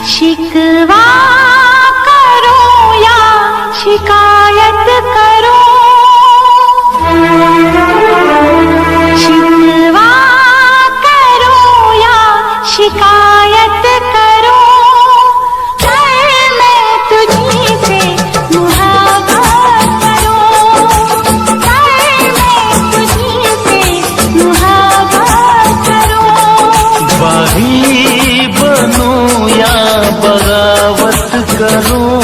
शिकवा करो या शिकायत करो, शिकवा करो या शिकायत करो, मैं तुझी से मुहब्बत करूं, मैं तुझी से मुहब्बत करूं। बागी बनूं या बगावत करूं,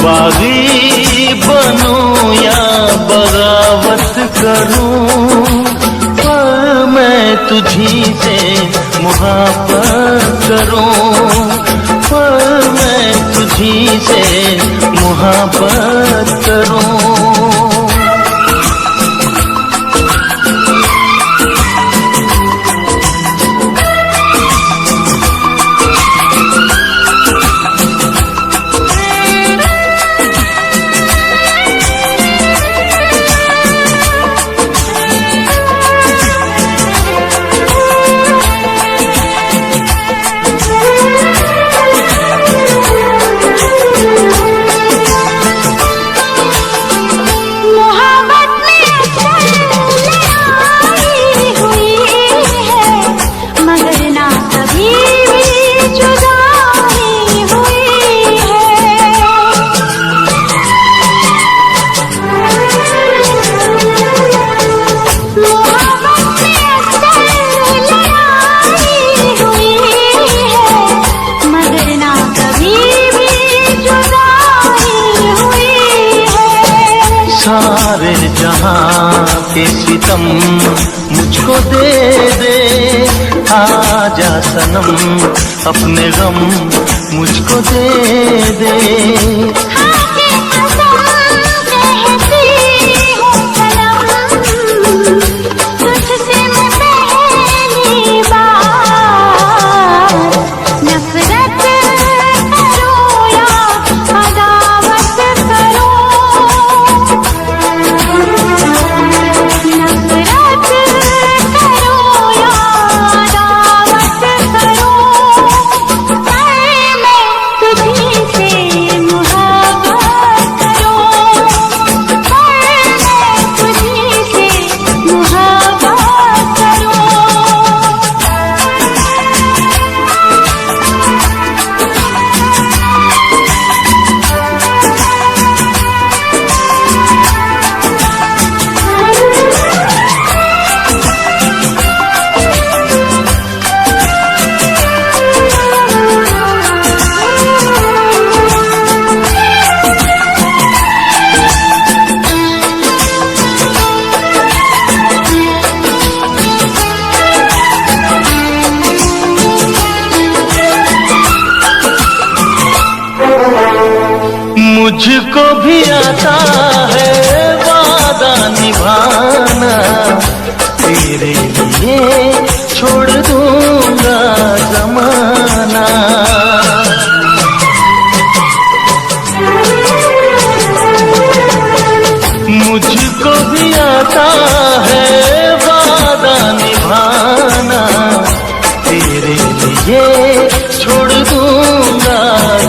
बागी बनूं या बगावत करूं, पर मैं तुझी से मुहब्बत करूं, पर मैं तुझी से मुहब्बत करूं। सारे जहां के सितम मुझको दे दे, आजा सनम अपने गम मुझको दे दे। मुझको भी आता है वादा निभाना, तेरे लिए छोड़ दूंगा जमाना। मुझको भी आता है वादा निभाना, तेरे लिए छोड़ दूंगा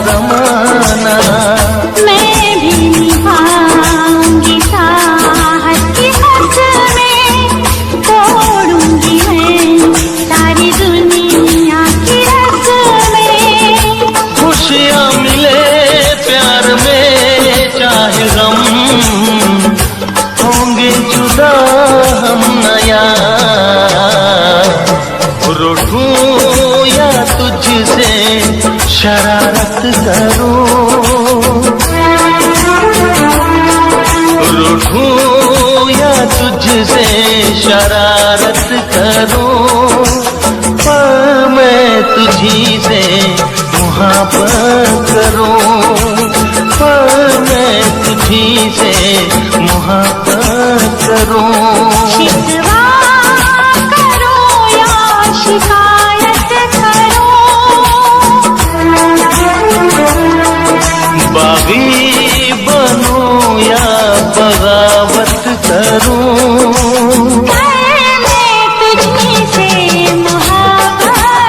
जमाना। होंगे जुदा हम नया, रूठूं या तुझसे शरारत करूं, रूठूं या तुझसे शरारत करूं, पर मैं तुझी से मुहब्बत करूं, पर मैं तुझी से मुहब्बत करूं। शिकवा करो या शिकायत करो, बागी बनूं या बगावत करूं, मैं तुझी से मुहब्बत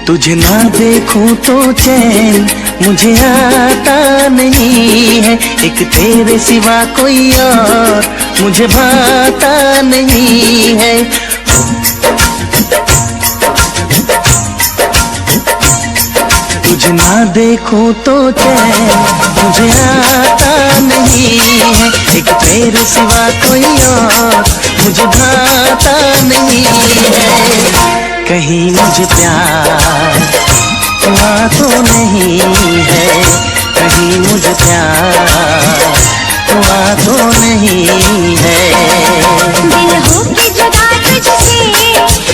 तुझे ना देखूं तो चैन मुझे आता नहीं है, एक तेरे सिवा कोई और मुझे भाता नहीं है। तुझे ना देखूं तो चैन मुझे आता नहीं है, एक तेरे सिवा कोई और मुझे भाता नहीं है। कहीं मुझे प्यार हुआ तो नहीं है, कहीं मुझे प्यार हुआ तो नहीं है। दिल हो के जुदा तुझसे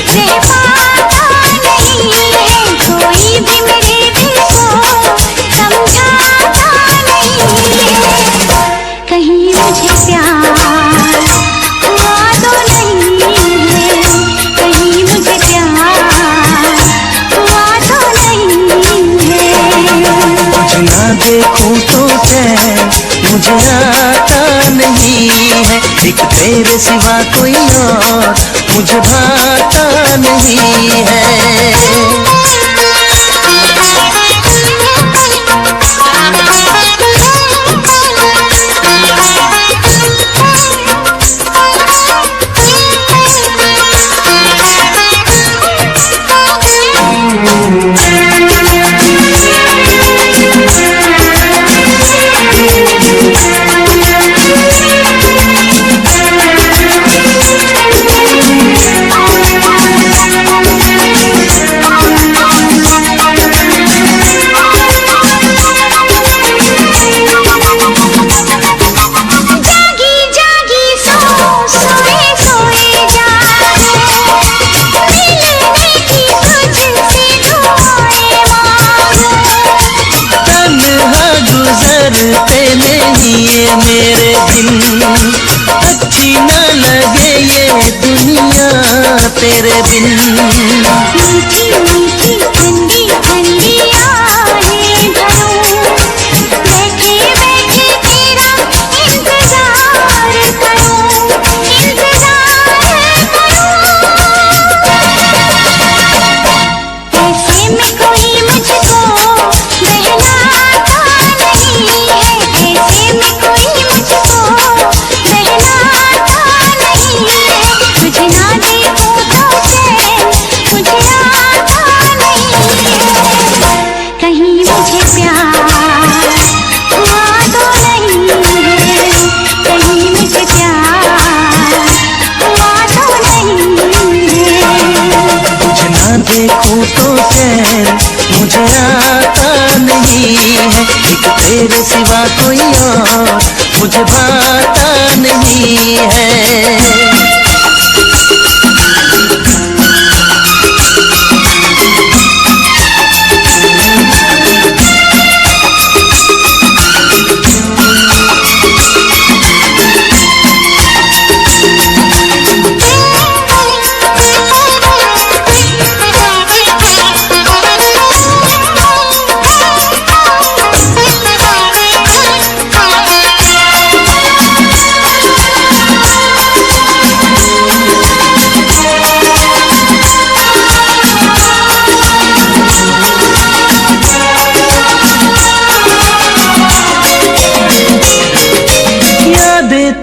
रह पाता नहीं है, कोई भी मेरे दिल को समझाता नहीं है। कहीं मुझे प्यार हुआ तो नहीं है, कहीं मुझे प्यार हुआ तो नहीं है। तुझे ना देखूं तो चैन मुझे आता नहीं है, एक तेरे सिवा कोई और मुझे भाता नहीं है। मेरे दिन अच्छी न लगे ये दुनिया तेरे बिन। मीठी मीठी ठंडी ठंडी आहें भरूं, बैठे बैठे तेरा इंतजार करूं, इंतजार करूं। ऐसे में कोई मुझको बहलाता नहीं है, ऐसे में कोई मुझको बहलाता नहीं है। तुझे ना देखूं तो चैन मुझे आता नहीं है, कहीं मुझे प्यार हुआ तो नहीं है, कहीं मुझे प्यार हुआ तो नहीं है। तुझे ना देखूं तो चैन मुझे आता नहीं है, एक तेरे सिवा कोई और मुझे भाता नहीं है।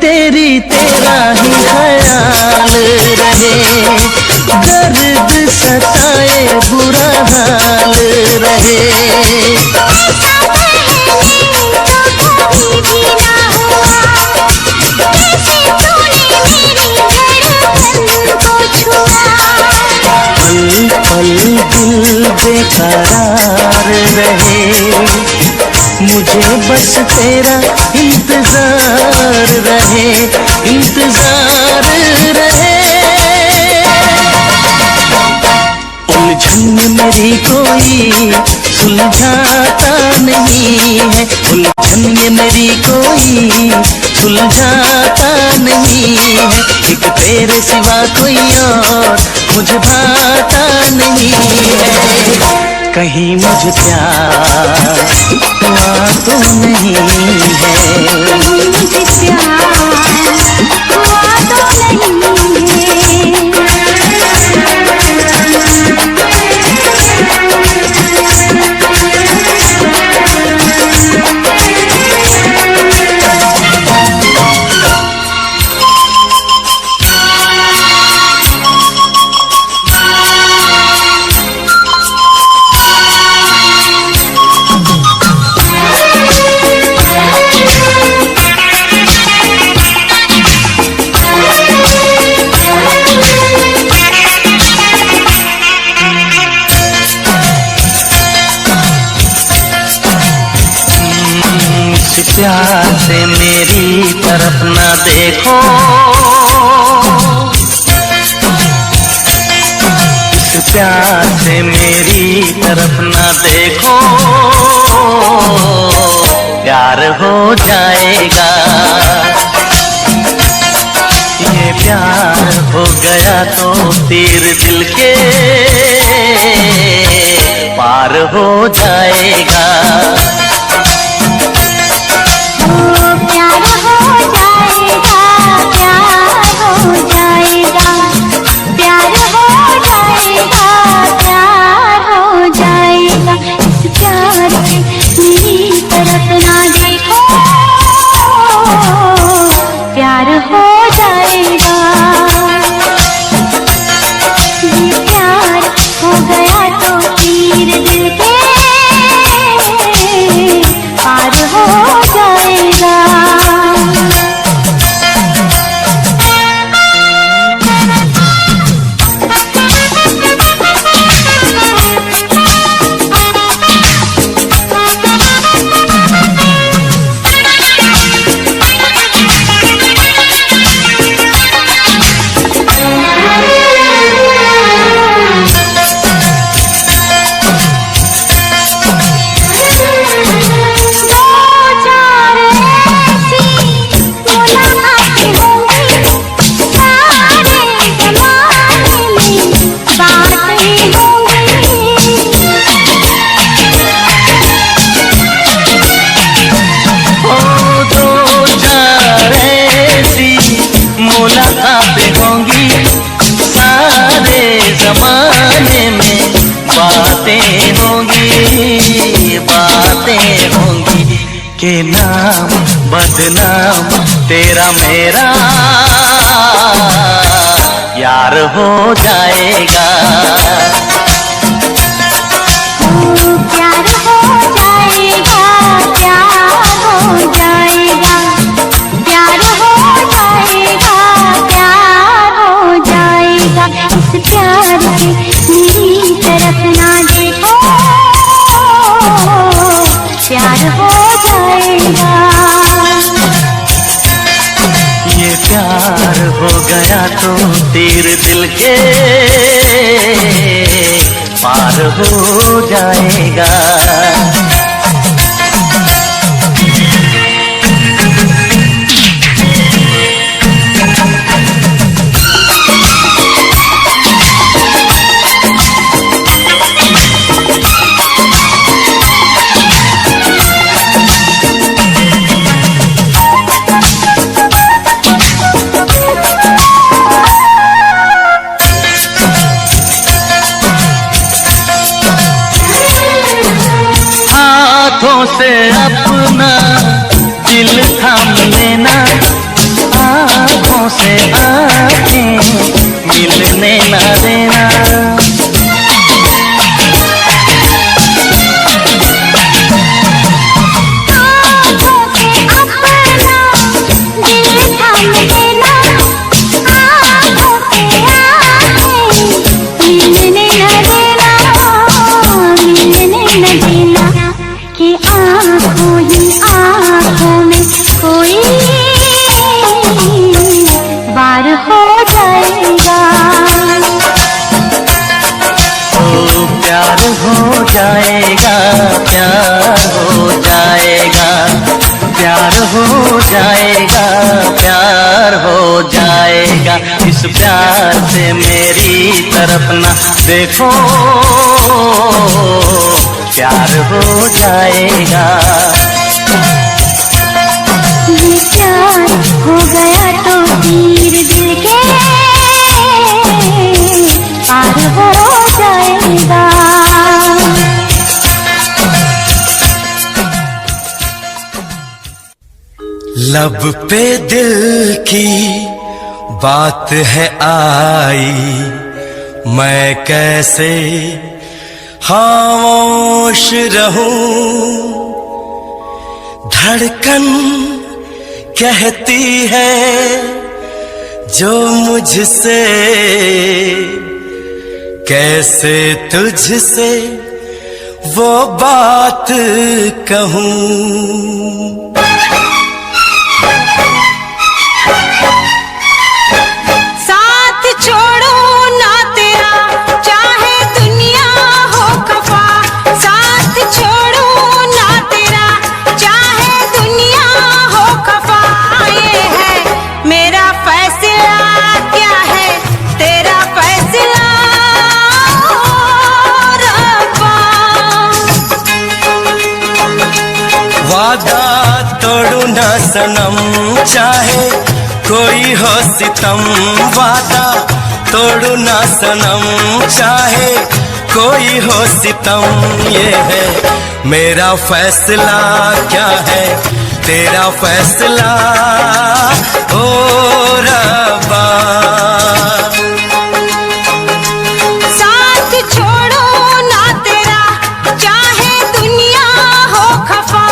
तेरी तेरा ही ख्याल रहे, दर्द सताए बुरा हाल रहे। ऐसा पहले तो कभी भी ना हुआ, कैसे तूने मेरी धड़कन को छुआ। पल पल दिल बेकरार रहे, मुझे बस तेरा इंतजार रहे, इंतजार रहे। उलझन में मेरी कोई सुलझाता नहीं है, उलझन में मेरी कोई सुलझाता नहीं है, एक तेरे सिवा कोई और मुझे भाता नहीं है। कहीं मुझे प्यार हुआ तो नहीं है, कहीं मुझे प्यार हुआ तो नहीं है। प्यार से मेरी तरफ ना देखो, इस प्यार से मेरी तरफ ना देखो, प्यार हो जाएगा। ये प्यार हो गया तो तीर दिल के पार हो जाएगा। प्यार हो जाएगा, प्यार हो जाएगा, प्यार हो जाएगा, प्यार हो जाएगा। इस प्यार से मेरी तरफ ना देखो, प्यार हो जाएगा। ये प्यार हो गया तो तीर दिल के पार हो जाएगा। ज़माने में बातें होंगी, बातें होंगी के नाम बदनाम तेरा मेरा यार हो जाएगा। प्यार हो जाएगा, प्यार हो जाएगा, प्यार हो जाएगा, प्यार हो जाएगा। इस प्यार से मेरी तरफ ना देखो, प्यार हो जाएगा। ये प्यार हो गया तो तीर दिल के पार हो जाएगा। हाथों से अपना दिल थाम लेना, आँखों से आँखें मिलने ना देना। हाथों से अपना दिल थाम लेना, आँखों से आँखें मिलने न देना, मिलने न देना। कि आँखों ही आँखों में कोई बार हो जाएगा। ओ प्यार हो जाएगा, प्यार हो जाएगा, प्यार हो जाएगा, प्यार हो जाएगा। इस प्यार से मेरी तरफ ना देखो, प्यार हो जाएगा। ये प्यार हो गया तो तीर दिल के पार हो जाएगा। लब पे दिल की बात है आई, मैं कैसे खामोश रहूं। धड़कन कहती है जो मुझसे, कैसे तुझसे वो बात कहूं। साथ छोड़ो ना तेरा चाहे दुनिया हो खफा, साथ छोड़ो ना तेरा चाहे दुनिया हो खफा। ये है मेरा फैसला, क्या है तेरा फैसला रब्बा। वादा तोड़ू ना सनम चाहे कोई हो सितम, वादा तोड़ू ना सनम चाहे कोई हो सितम। ये है मेरा फैसला, क्या है तेरा फैसला ओ रब्बा। साथ छोड़ो ना तेरा चाहे दुनिया हो खफा।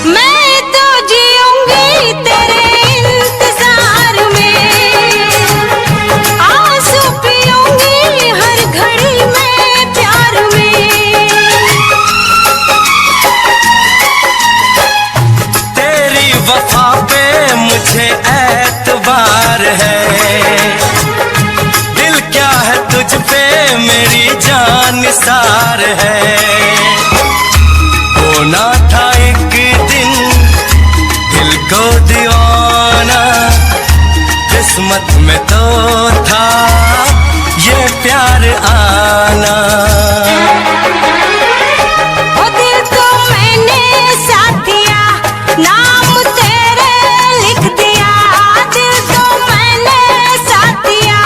मैं तो जीऊंगी तेरे इंतजार में, आंसू पीऊंगी हर घड़ी में प्यार में। तेरी वफा पे मुझे एतबार है, दिल क्या है तुझ पे मेरी जान निसार है। होना था एक दिन दिल को दीवाना, किस्मत में तो था ये प्यार आना। ओ दिल को मैंने साथ दिया, नाम तेरे लिख दिया। दिल को मैंने साथ दिया,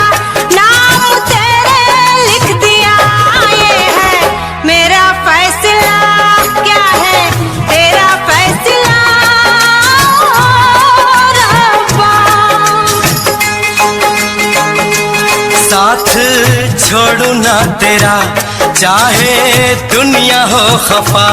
नाम तेरे लिख दिया। ये है मेरा फैसला, क्या है तेरा फैसला रब्बा। साथ छोड़ू ना तेरा चाहे दुनिया हो खफा।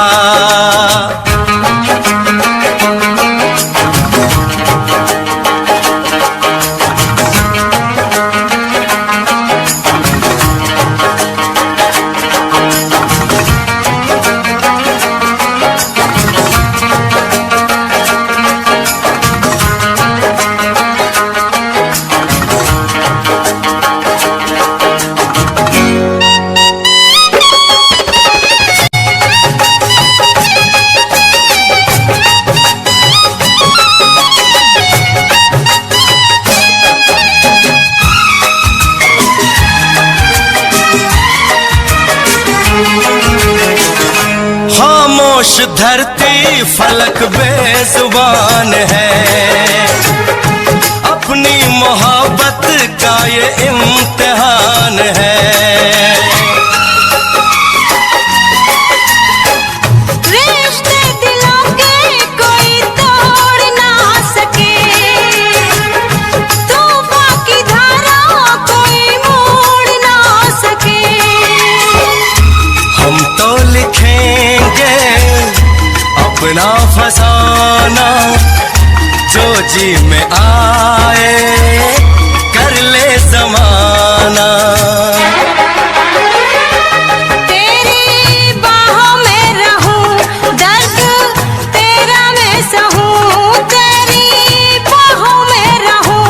खामोश धरती फलक बेजुबान है, अपनी मोहब्बत का ये इम्तिहान है। रिश्ते दिलों के कोई तोड़ ना सके, तूफान की धारा कोई मोड़ ना सके। हम तो लिखेंगे अपना फसाना, जो जी में आए कर ले जमाना। तेरी बाहों में रहूं, दर्द तेरा मैं सहूं। तेरी बाहों में रहूं,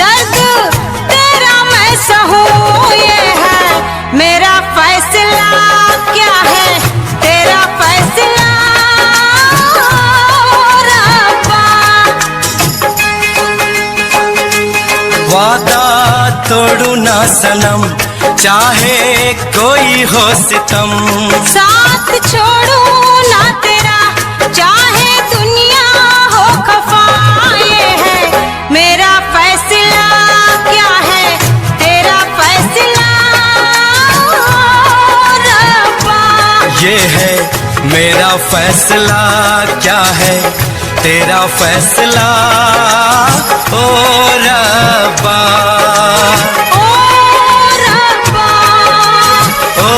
दर्द तेरा मैं सहूं। ये है मेरा फैसला, क्या है तेरा फैसला रब्बा। वादा तोड़ू ना सनम चाहे कोई हो सितम, साथ छोड़ू ना तेरा चाहे दुनिया हो खफा। ये है मेरा फैसला। मेरा फैसला क्या है तेरा फैसला ओ रब्बा ओ रब्बा ओ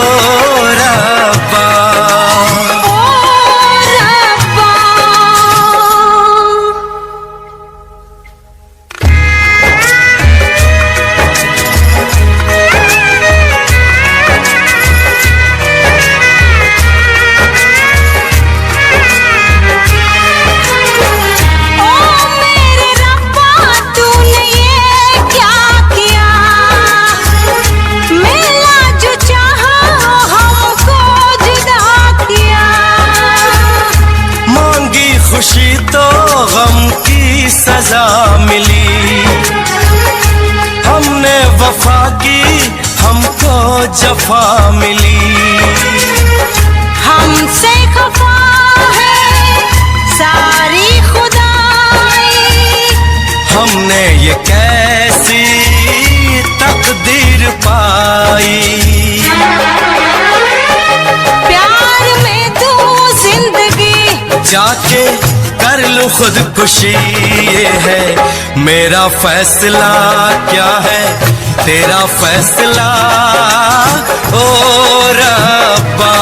रब्बा ओ रब्बा। खुशी तो गम की सजा मिली, हमने वफा की हमको जफा मिली। हमसे खफा है सारी खुदाई, हमने ये कैसी तकदीर पाई। प्यार में तू जिंदगी जाके कर लूं खुदकुशी, ये है मेरा फैसला क्या है तेरा फैसला ओ रब्बा।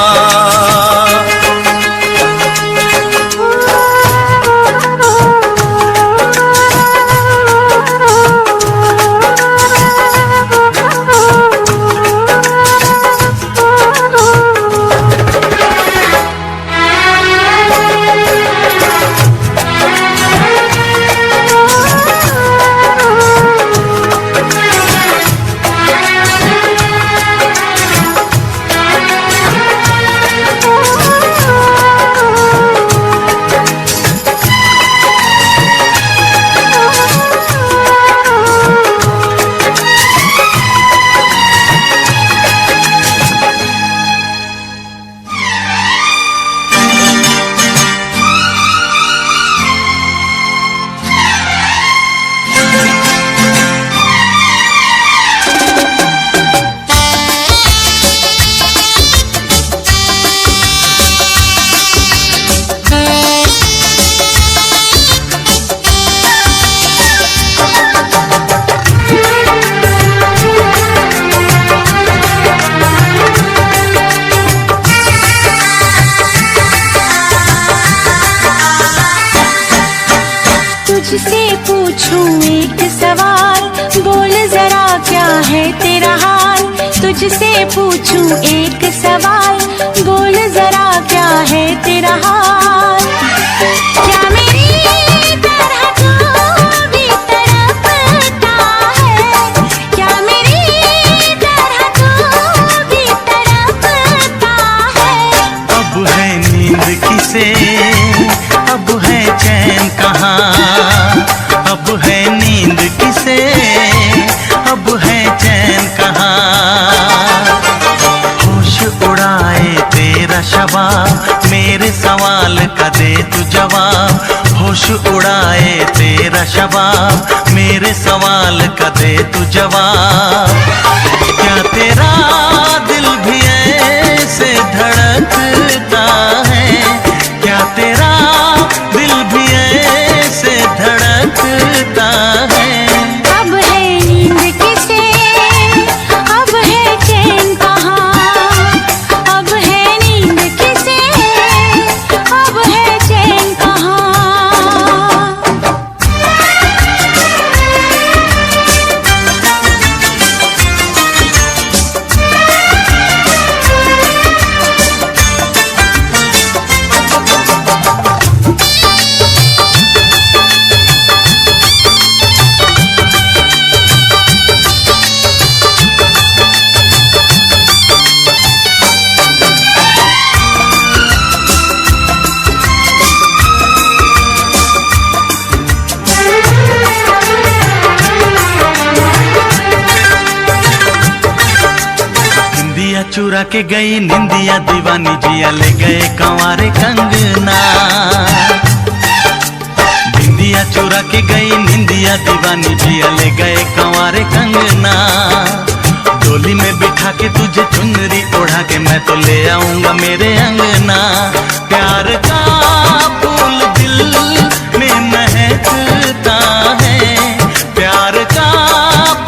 तुझसे पूछूं एक सवाल, बोल जरा क्या है तेरा हाल। तुझसे पूछूं एक सवाल, बोल जरा क्या है तेरा हाल। क्या मेरी तरह तू भी तड़पता है, क्या मेरी तरह तू भी तड़पता है। अब है नींद किसे, अब है चैन कहाँ। अब है नींद किसे, अब है चैन कहाँ। होश उड़ाए तेरा शबाब, मेरे सवाल का दे तू जवाब। होश उड़ाए तेरा शबाब, मेरे सवाल का दे तू जवाब। क्या तेरा दिल भी ऐसे धड़कता है, क्या तेरा दिल भी ऐसे धड़कता है। अब है नींद किसे, अब है चैन कहाँ। अब है नींद किसे, अब है चैन कहाँ। चुरा के गई निंदिया दीवानी, जिया ले गए कंवारे कंगना। बिंदिया चुरा के गई निंदिया दीवानी, जिया ले गए कंवारे कंगना। डोली में बिठा जाके तुझे चुनरी ओढ़ा के मैं तो ले आऊंगा मेरे अंगना। प्यार का फूल दिल में महकता है, प्यार का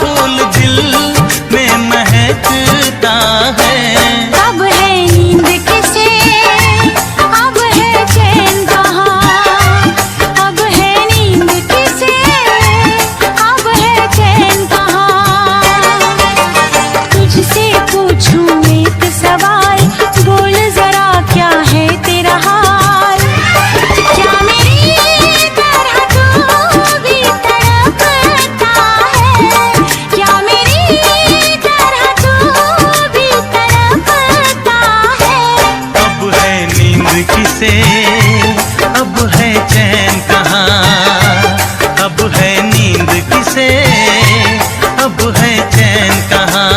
फूल दिल में महकता है। अब है नींद किसे, अब है चैन कहाँ, अब है नींद किसे, अब है चैन कहाँ। तुझसे पूछूं एक सवाल, बोल जरा क्या है तेरा हाल। क्या मेरी तरह तू भी तड़पता है, क्या मेरी तरह तू भी तड़पता है। अब है नींद किसे, अब है चैन कहाँ, अब है नींद किसे, अब है चैन कहाँ।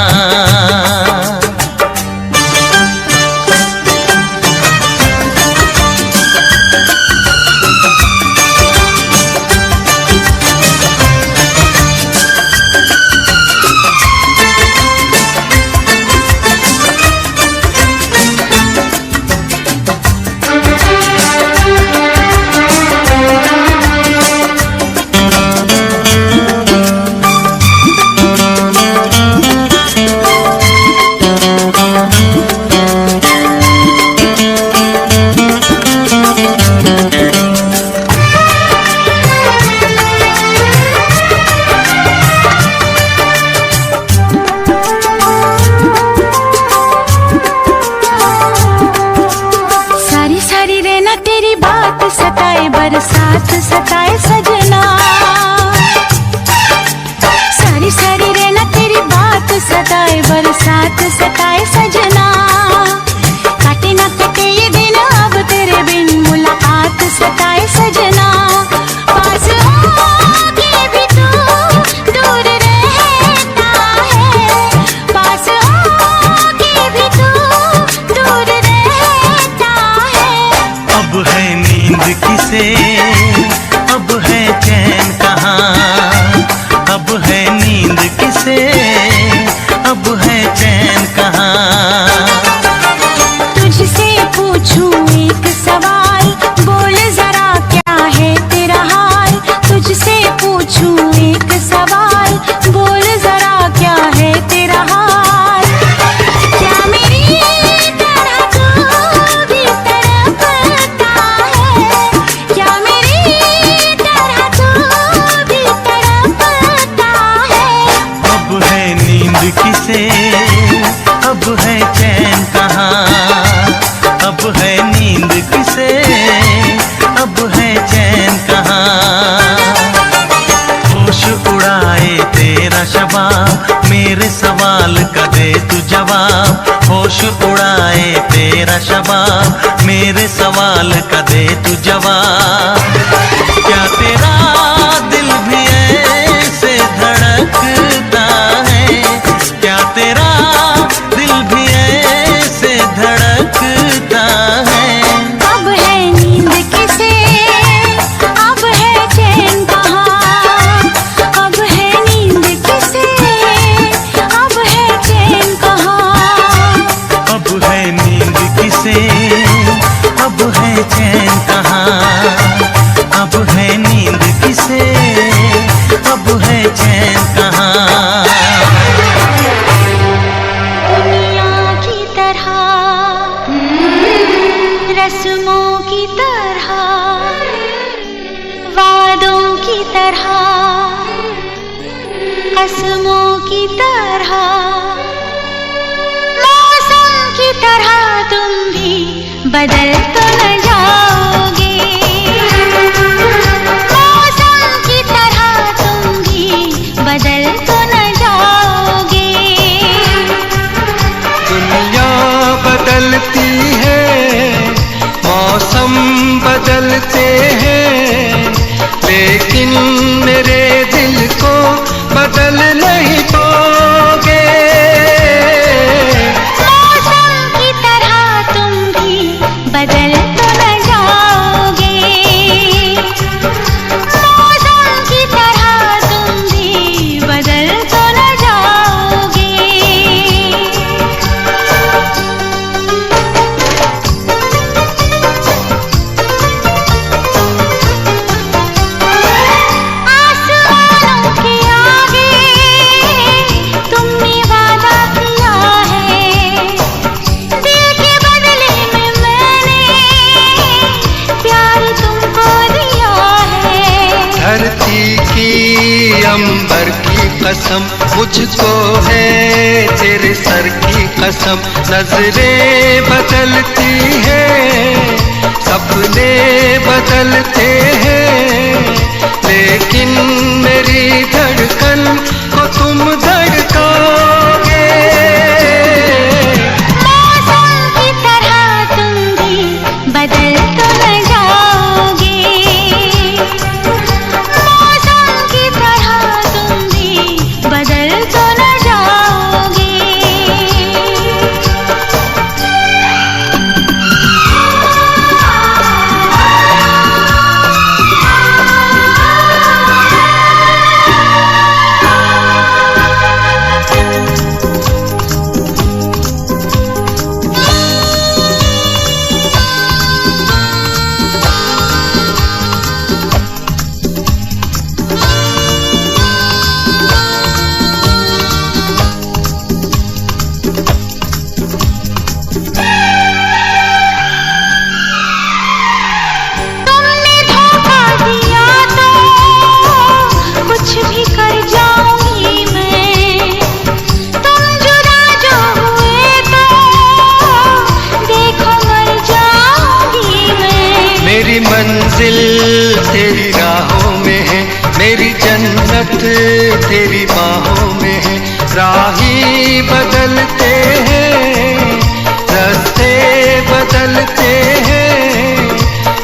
सारी सारी रहना तेरी बात सताए, बरसात सताए सजना। सारी सारी रहना तेरी बात सताए, बरसात सताए सजना। काटे ना कटे ये दिन अब तेरे बिन, मुलाकात सताए सजना। पास होके भी तू दूर रहता है, पास होके भी तू दूर रहता है। अब है नींद किसे, अब है चैन कहाँ, अब है नींद किसे, अब है चैन कहाँ। तुझसे पूछूं एक सवाल, बोल जरा क्या है तेरा हाल। तुझसे पूछूं एक सवाल, बोल जरा क्या है तेरा हाल। क्या मेरी तरह तू भी तड़पता है, क्या मेरी तरह तू भी तड़पता है। अब है नींद किसे, अब है चैन कहाँ, अब है नींद किसे, अब है चैन कहाँ। होश उड़ाए तेरा शबाब, मेरे सवाल का दे तू जवाब। होश उड़ाए तेरा शबाब, मेरे सवाल का दे तू जवाब। क्या तेरा दिल भी ऐसे धड़कता है, क्या तेरा दिल भी ऐसे धड़कता है। अब है नींद किसे, अब है चैन कहाँ, अब है नींद किसे, अब है चैन कहाँ। अब है नींद किसे, अब है चैन कहाँ, अब है नींद किसे, अब है चैन कहाँ। दुनिया की तरह, रस्मों की तरह, वादों की तरह, कसमों की तरह, मौसम की तरह तुम भी बदल तो न जाओगे। मौसम की तरह तुम भी बदल तो न जाओगे। दुनिया बदलती है, मौसम बदलते हैं, लेकिन मेरे दिल को बदल नहीं पाओगे। मौसम की तरह तुम भी बदल तो न जाओगे। मौसम की तरह तुम भी बदल तो न जाओगे। कसम, मुझको है तेरे सर की कसम। नजरें बदलती हैं, सपने बदलते हैं, लेकिन मेरी धड़कन को तुम धड़काओगे। मौसम की तरह तुम भी बदल तो न जाओगे, मौसम की तरह तुम भी बदल तो न जाओगे। मेरी मंजिल तेरी राहों में है, मेरी जन्नत तेरी बाहों में है। राही बदलते हैं, रास्ते बदलते हैं,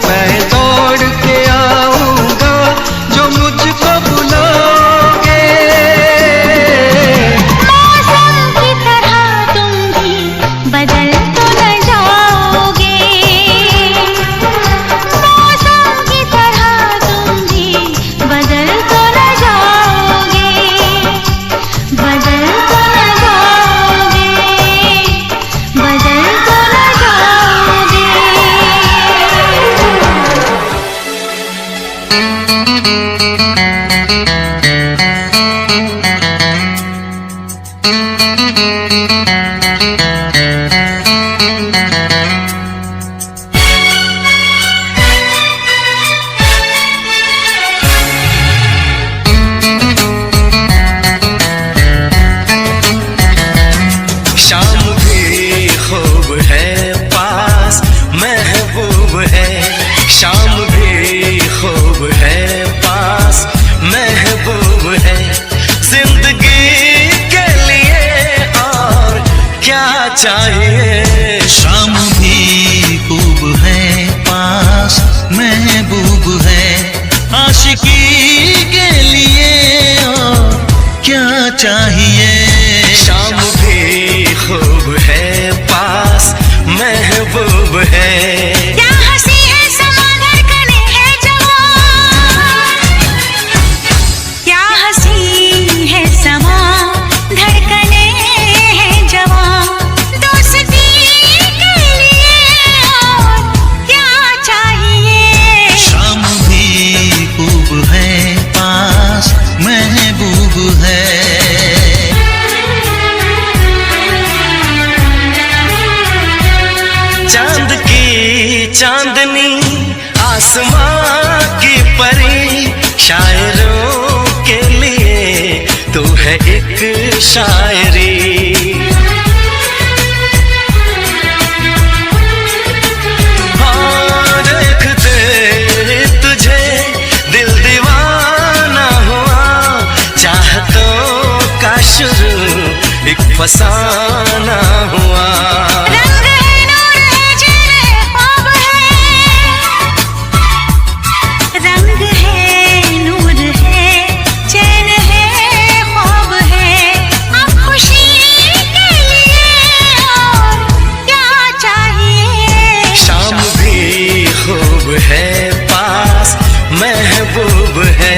मैं दौड़ के आऊंगा जो मुझको बुलाओगे। मौसम की तरह तुम भी बदल तो न जाओगे, बदल तो न जाओगे, बदल तो न जाओगे, बदल तो न जाओगे। शाम भी खूब है पास, महबूब है जिंदगी के लिए और क्या चाहिए। शाम भी खूब है पास, महबूब है आशिकी के लिए और क्या चाहिए। शाम भी खूब है पास, महबूब है। क्या हंसी है समा धड़कने है जवां, क्या हंसी है समा धड़कने है जवां, दोस्ती के लिए और क्या चाहिए। शाम भी खूब है पास, महबूब है। चांद की चांदनी, आसमां की परी, शायरों के लिए तू है एक शायरी। हाँ देखते तुझे दिल दीवाना हुआ, चाहतों का शुरू एक फसाना हुआ। है पास, महबूब है।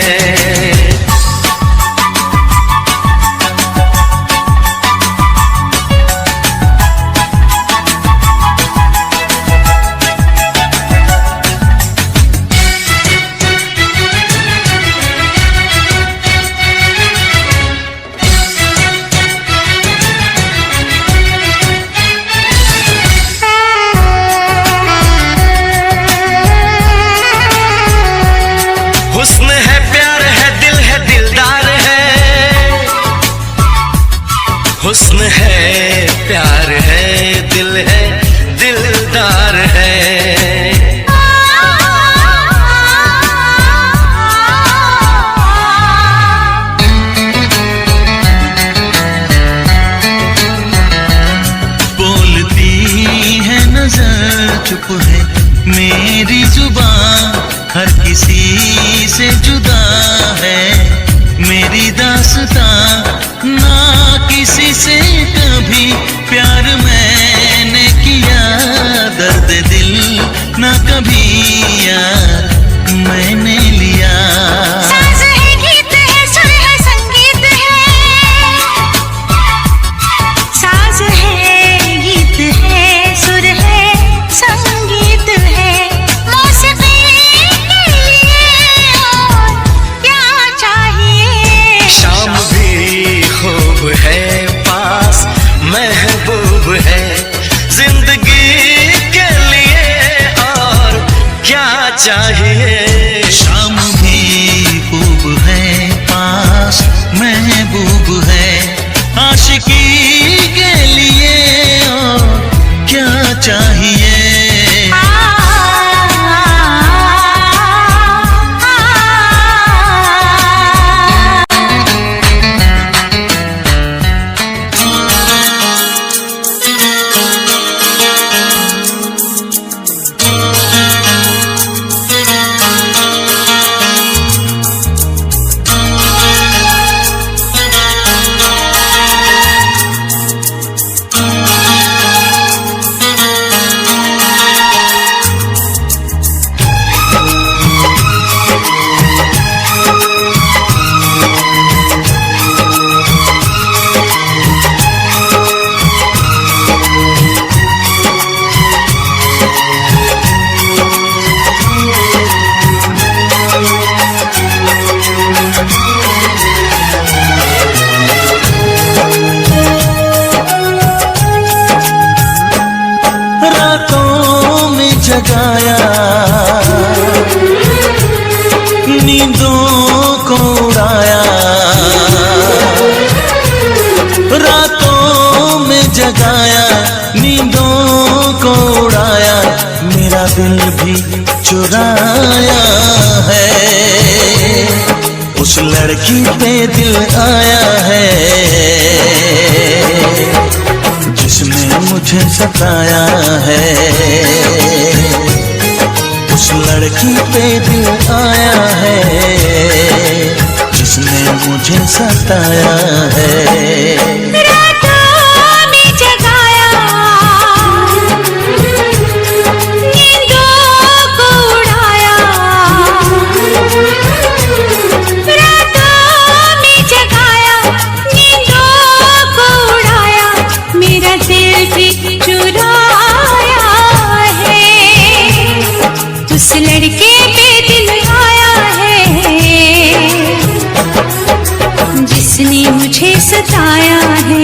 चाहिए। शाम भी खूब है पास महबूब है, आशिकी के लिए और क्या चाहिए। जगाया नींदों को उड़ाया, रातों में जगाया नींदों को उड़ाया, मेरा दिल भी चुराया है। उस लड़की पे दिल आया है जिसने मुझे सताया है। उस लड़की पे दिल आया है जिसने मुझे सताया है। उस लड़के पे दिल आया है जिसने मुझे सताया है।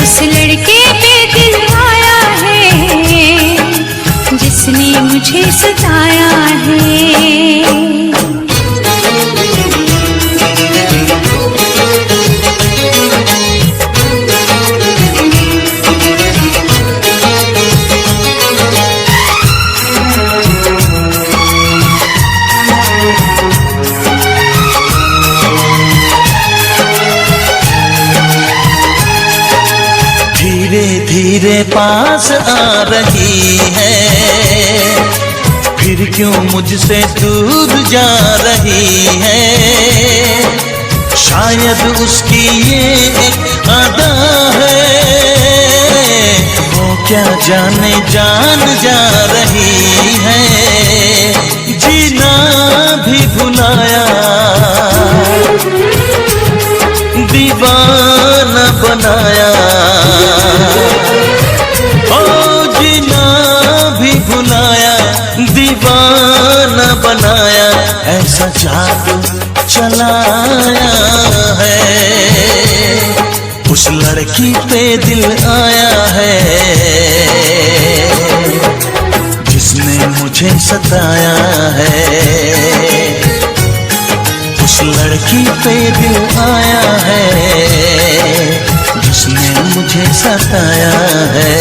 उस लड़के पे दिल आया है जिसने मुझे सताया है। धीरे धीरे पास आ रही है, फिर क्यों मुझसे दूर जा रही है। शायद उसकी ये एक अदा है, वो क्या जाने जान जा रही है। जीना भी भुलाया, दीवाना बनाया, ओ जीना भी भुलाया, दीवाना बनाया, ऐसा जादू चलाया है। उस लड़की पे दिल आया है जिसने मुझे सताया है। उस लड़की पे दिल आया है जिसने मुझे सताया है।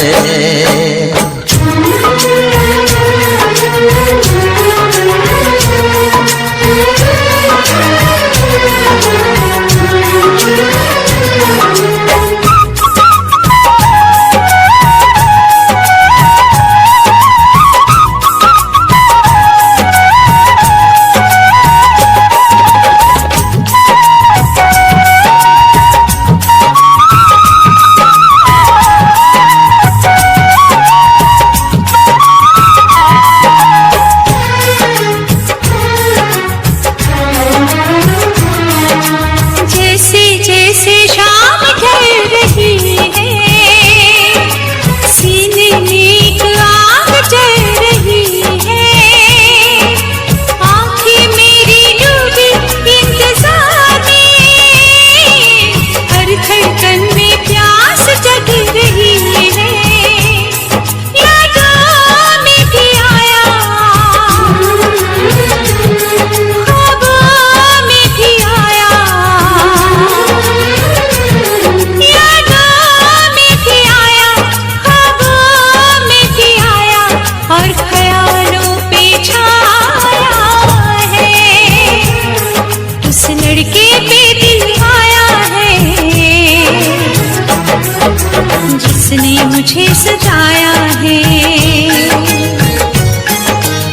जिसने मुझे सताया है।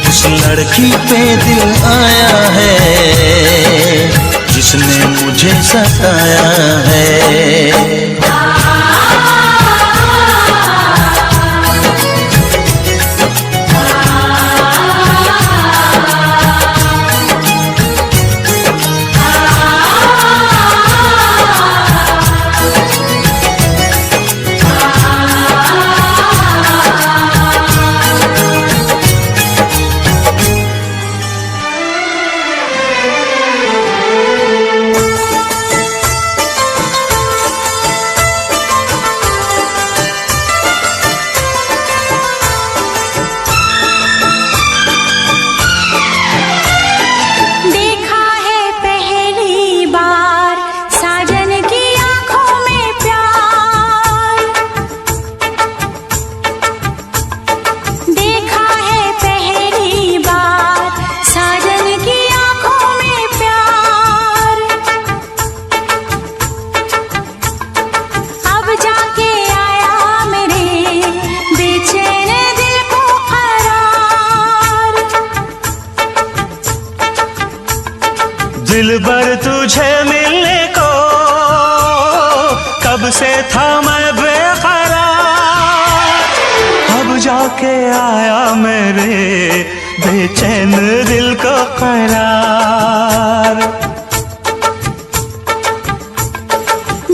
उस लड़की पे दिल आया है जिसने मुझे सताया है। दिलबर तुझे मिलने को कब से था मैं बेकरार, अब जाके आया मेरे बेचैन दिल को करार।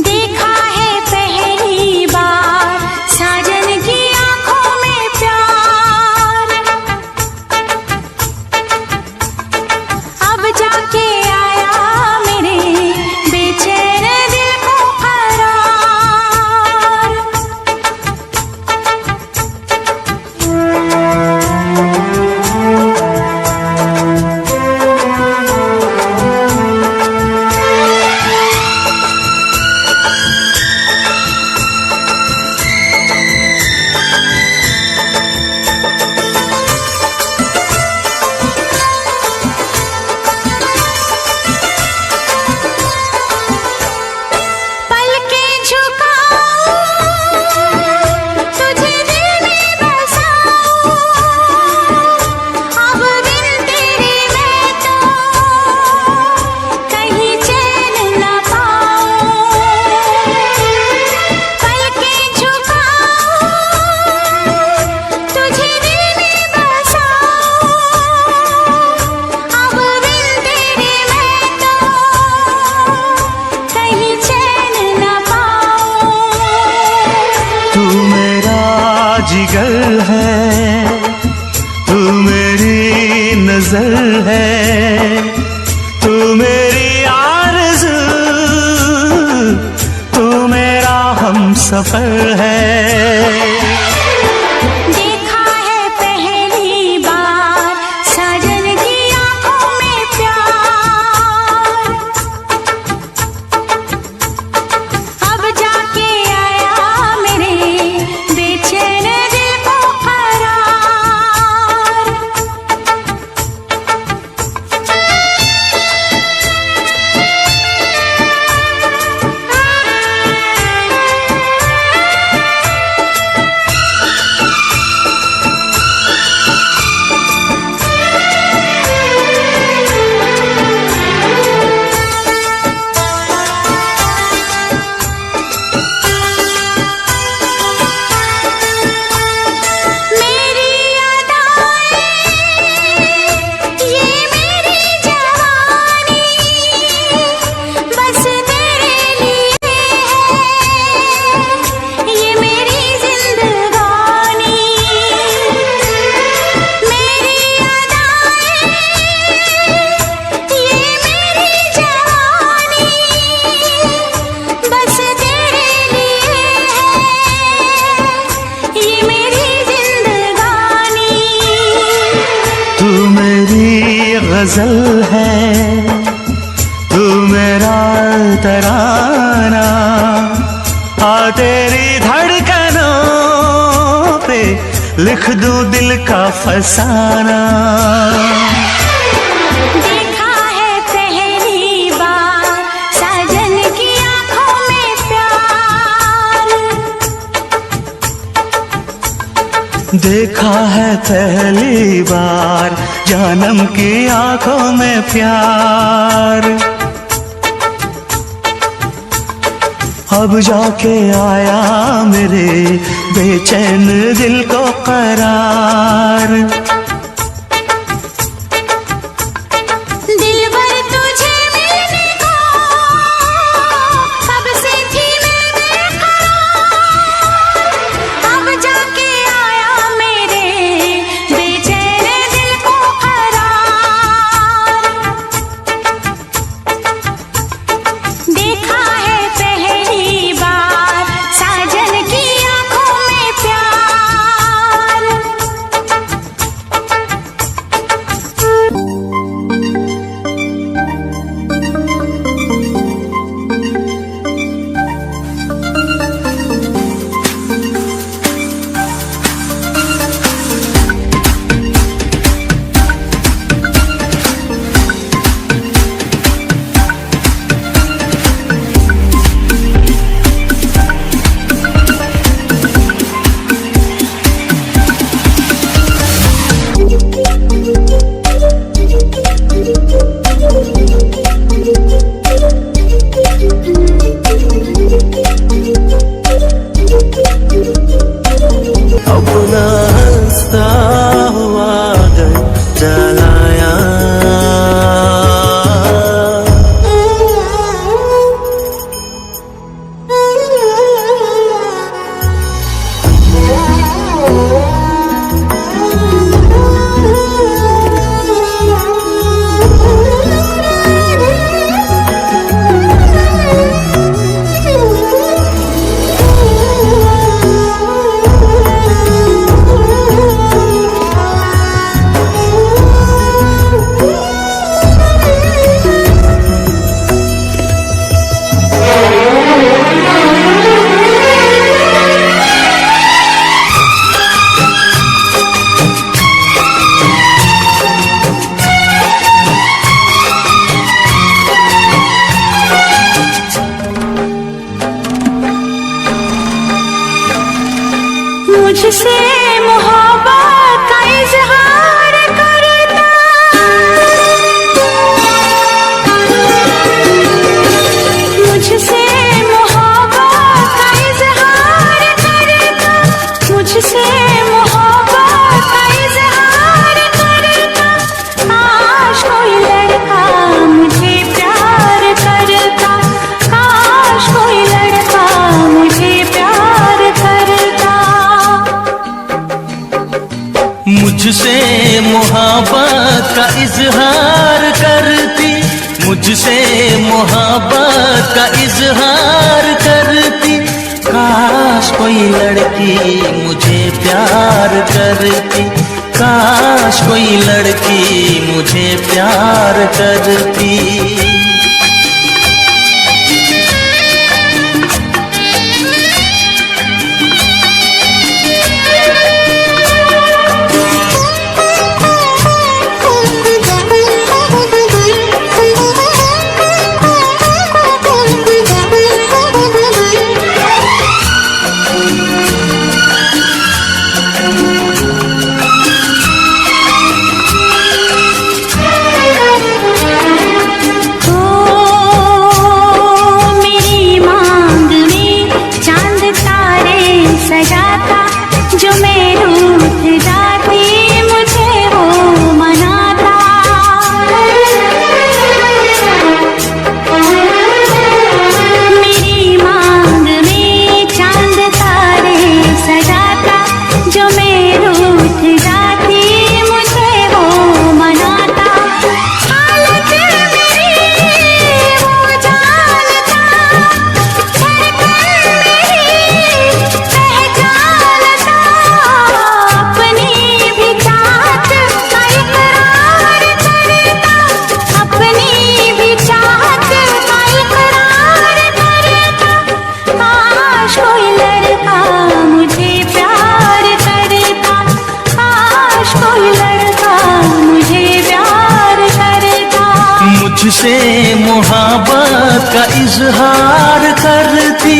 देखा है पहली बार साजन की आंखों में प्यार, अब जाके आया मेरे बेचैन दिल को करार। जिगर है तू मेरी नजर है, तू मेरी आरज़ू, तू मेरा हमसफर है। देखा है पहली बार साजन की आंखों में प्यार, अब जाके आया मेरे बेचैन दिल को करार। गजल है तू मेरा तराना, आ तेरी धड़कनों पे लिख दूं दिल का फसाना। देखा है पहली बार साजन की आंखों में प्यार, देखा है पहली बार जानम की आंखों में प्यार, अब जाके आया मेरे बेचैन दिल को करार। दिलबर तुझे मिलने को कब से थी मैं बेकरार, अब जाके आया मेरे बेचैन दिल को करार। देखा है पहली बार साजन की आंखों में प्यार। अपना हंसता हुआ घर चलाया, मुझसे मोहब्बत का इजहार करता, मुझसे मोहब्बत का इजहार करता, मुझसे मोहब्बत का इजहार करता। काश कोई लड़का मुझे प्यार करता, काश कोई लड़का मुझे प्यार करता। मुझसे मोहब्बत का इजहार करती, मुझसे मोहब्बत का इजहार करती। काश कोई लड़की मुझे प्यार करती, काश कोई लड़की मुझे प्यार करती। मुझसे मोहब्बत का इजहार करती,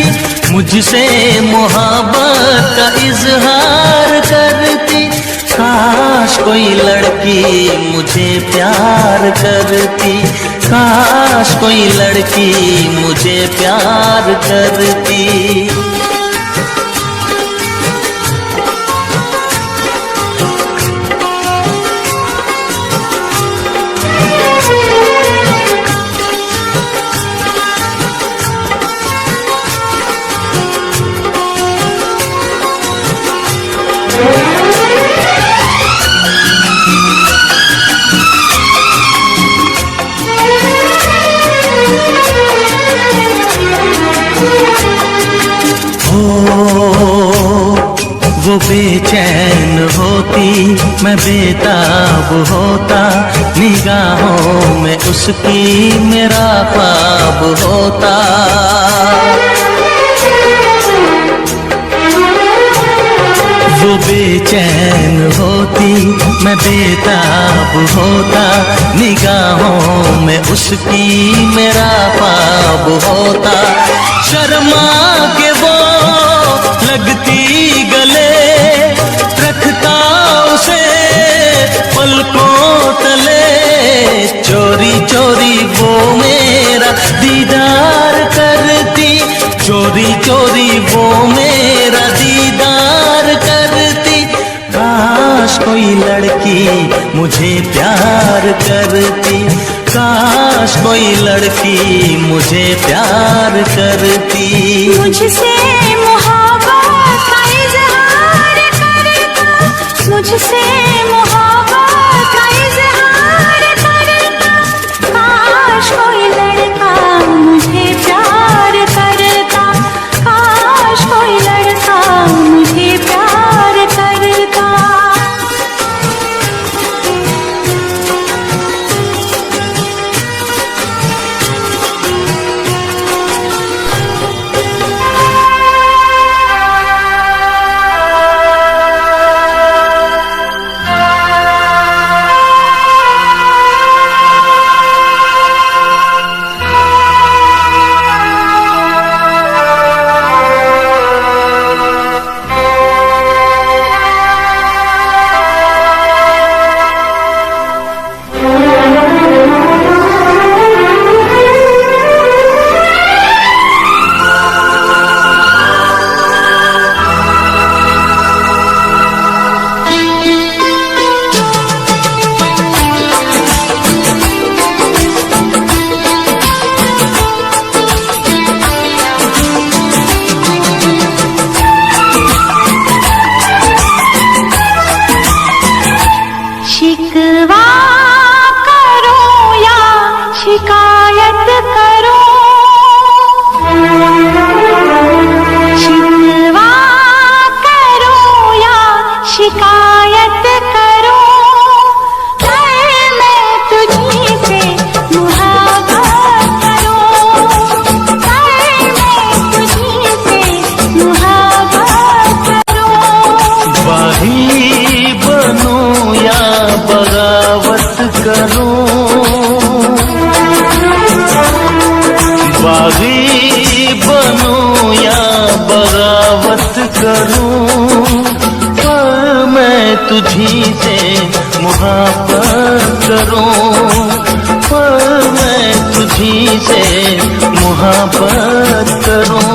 मुझसे मोहब्बत का इजहार करती। काश कोई लड़की मुझे प्यार करती, काश कोई लड़की मुझे प्यार करती। वो बेचैन होती, मैं बेताब होता, निगाहों में उसकी मेरा ख्वाब होता। वो बेचैन होती, मैं बेताब होता, निगाहों में उसकी मेरा ख्वाब होता। शर्मा के वो लगती गले, रखता उसे पलकों तले। चोरी चोरी वो मेरा दीदार करती, चोरी चोरी वो मेरा दीदार करती। काश कोई लड़की मुझे प्यार करती, काश कोई लड़की मुझे प्यार करती। मुझसे मोहब्बत का इजहार करता, मुझसे मोहब्बत का इजहार करता। काश कोई लड़का मुझे प्यार करता, काश कोई लड़का मुझे प्यार करता। शिकवा करो या शिकायत करो, शिकवा करो या शिकायत करो। मैं तुझी से मुहाबत करूं, मैं तुझी से मुहाबत करूं। बाही बनूं या बगावत करूं, बागी बनूं या बगावत करूं। पर मैं तुझी से मुहाबत करूं, पर मैं तुझी से मुहाबत करूं।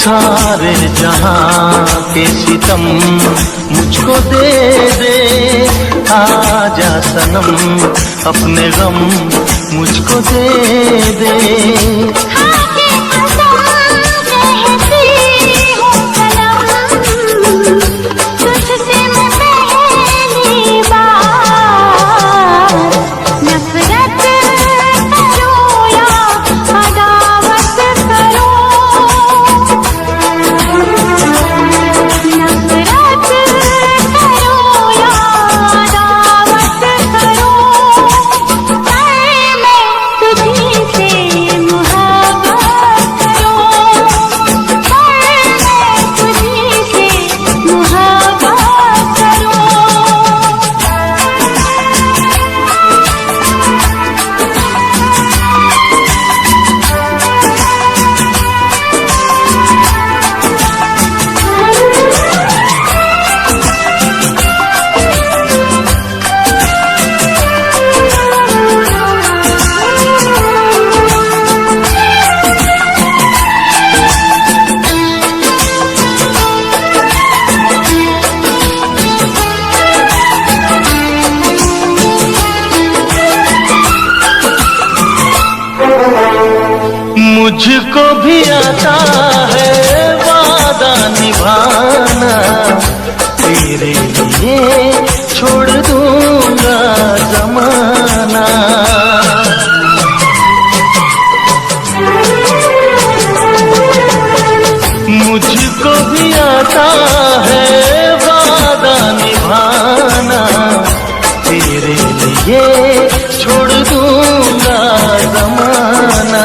सारे जहां के सितम मुझको दे दे, आजा सनम अपने गम मुझको दे दे। खाके कसम कहती हूँ सनम, तुझसे मैं पहली बार नफरत करूँ या अदावत करूँ, नफरत करूँ या अदावत करूँ, पर मैं तुझी से मोहब्बत करूँ, पर मैं तुझी से मोहब्बत करूँ। मुझको भी आता है वादा निभाना, तेरे लिए छोड़ दूंगा जमाना। मुझको भी आता है वादा निभाना, तेरे लिए छोड़ दूंगा जमाना।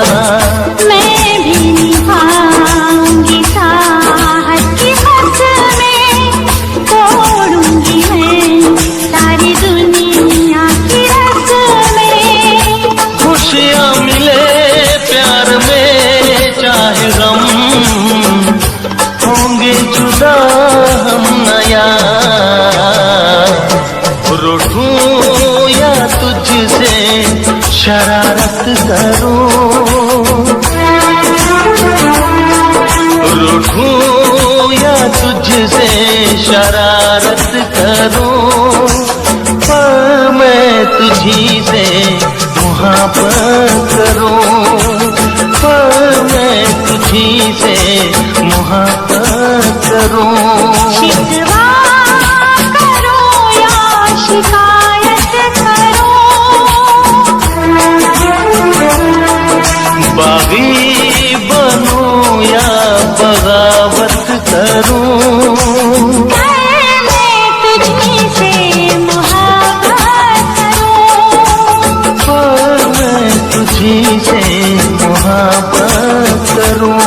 मैं भी निभाऊंगी साहस की कसमें, तोड़ूंगी मैं सारी दुनिया की रस्में। खुशियाँ मिले प्यार में चाहे गम, होंगे जुदा हम नया। रूठूं या तुझसे शरारत करूं, रूठूं या तुझसे शरारत करूं, पर मैं तुझी से मोहब्बत करूं, पर मैं तुझी से मोहब्बत करूं। शिकवा करो या शिकायत करो, बागी बनूं या बगावत करूं, पर मैं तुझी से मोहब्बत करूँ, पर मैं तुझी से मोहब्बत करूं,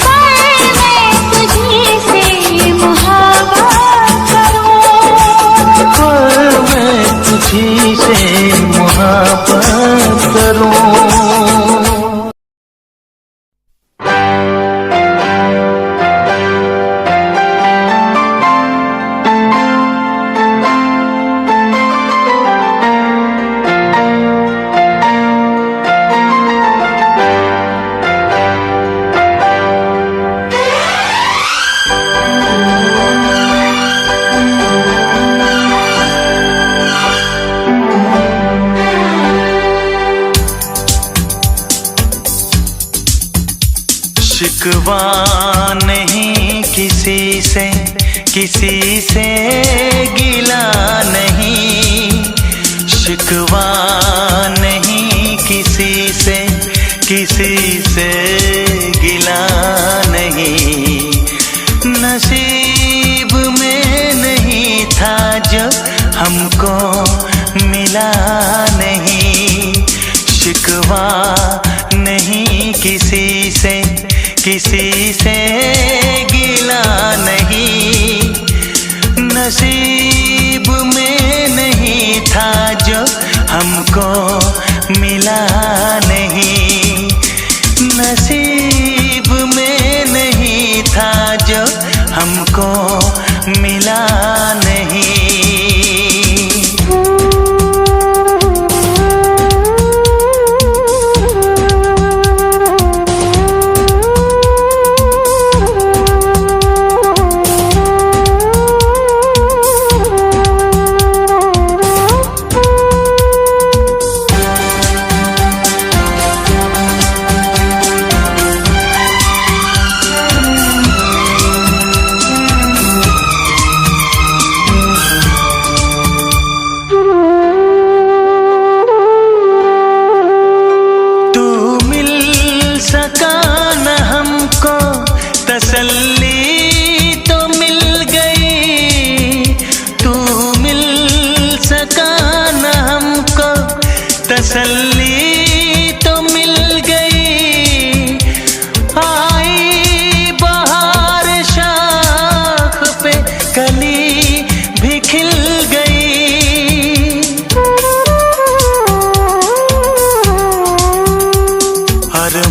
पर मैं तुझी से मोहब्बत करूँ। पर मैं तुझी से मोहब्बत करूं। शिकवा नहीं किसी से, किसी से गिला नहीं, शिकवा नहीं किसी से, किसी से गिला नहीं। नसीब में नहीं था जो हमको मिला नहीं, शिकवा नहीं किसी से, किसी से गिला नहीं। नसीब में नहीं था जो हमको मिला नहीं, नसीब में नहीं था जो हमको मिला नहीं।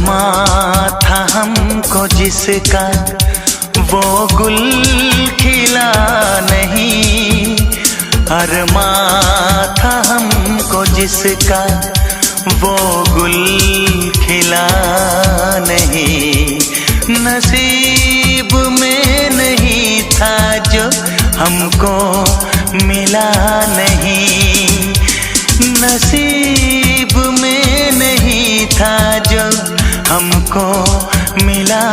अरमा था हमको जिसका वो गुल खिला नहीं, अरमा था हमको जिसका वो गुल खिला नहीं, नसीब में नहीं था जो हमको मिला नहीं, नसीब में नहीं था जो हमको मिला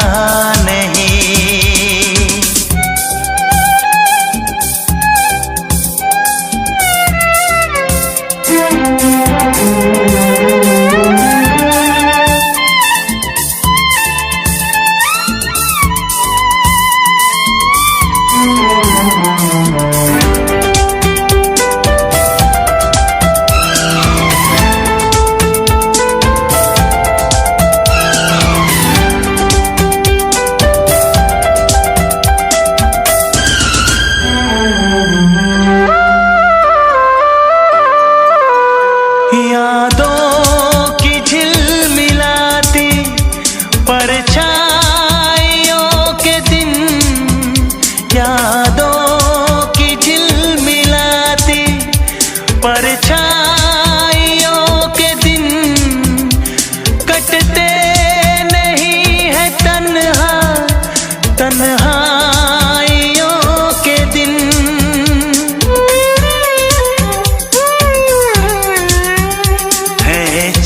नहीं।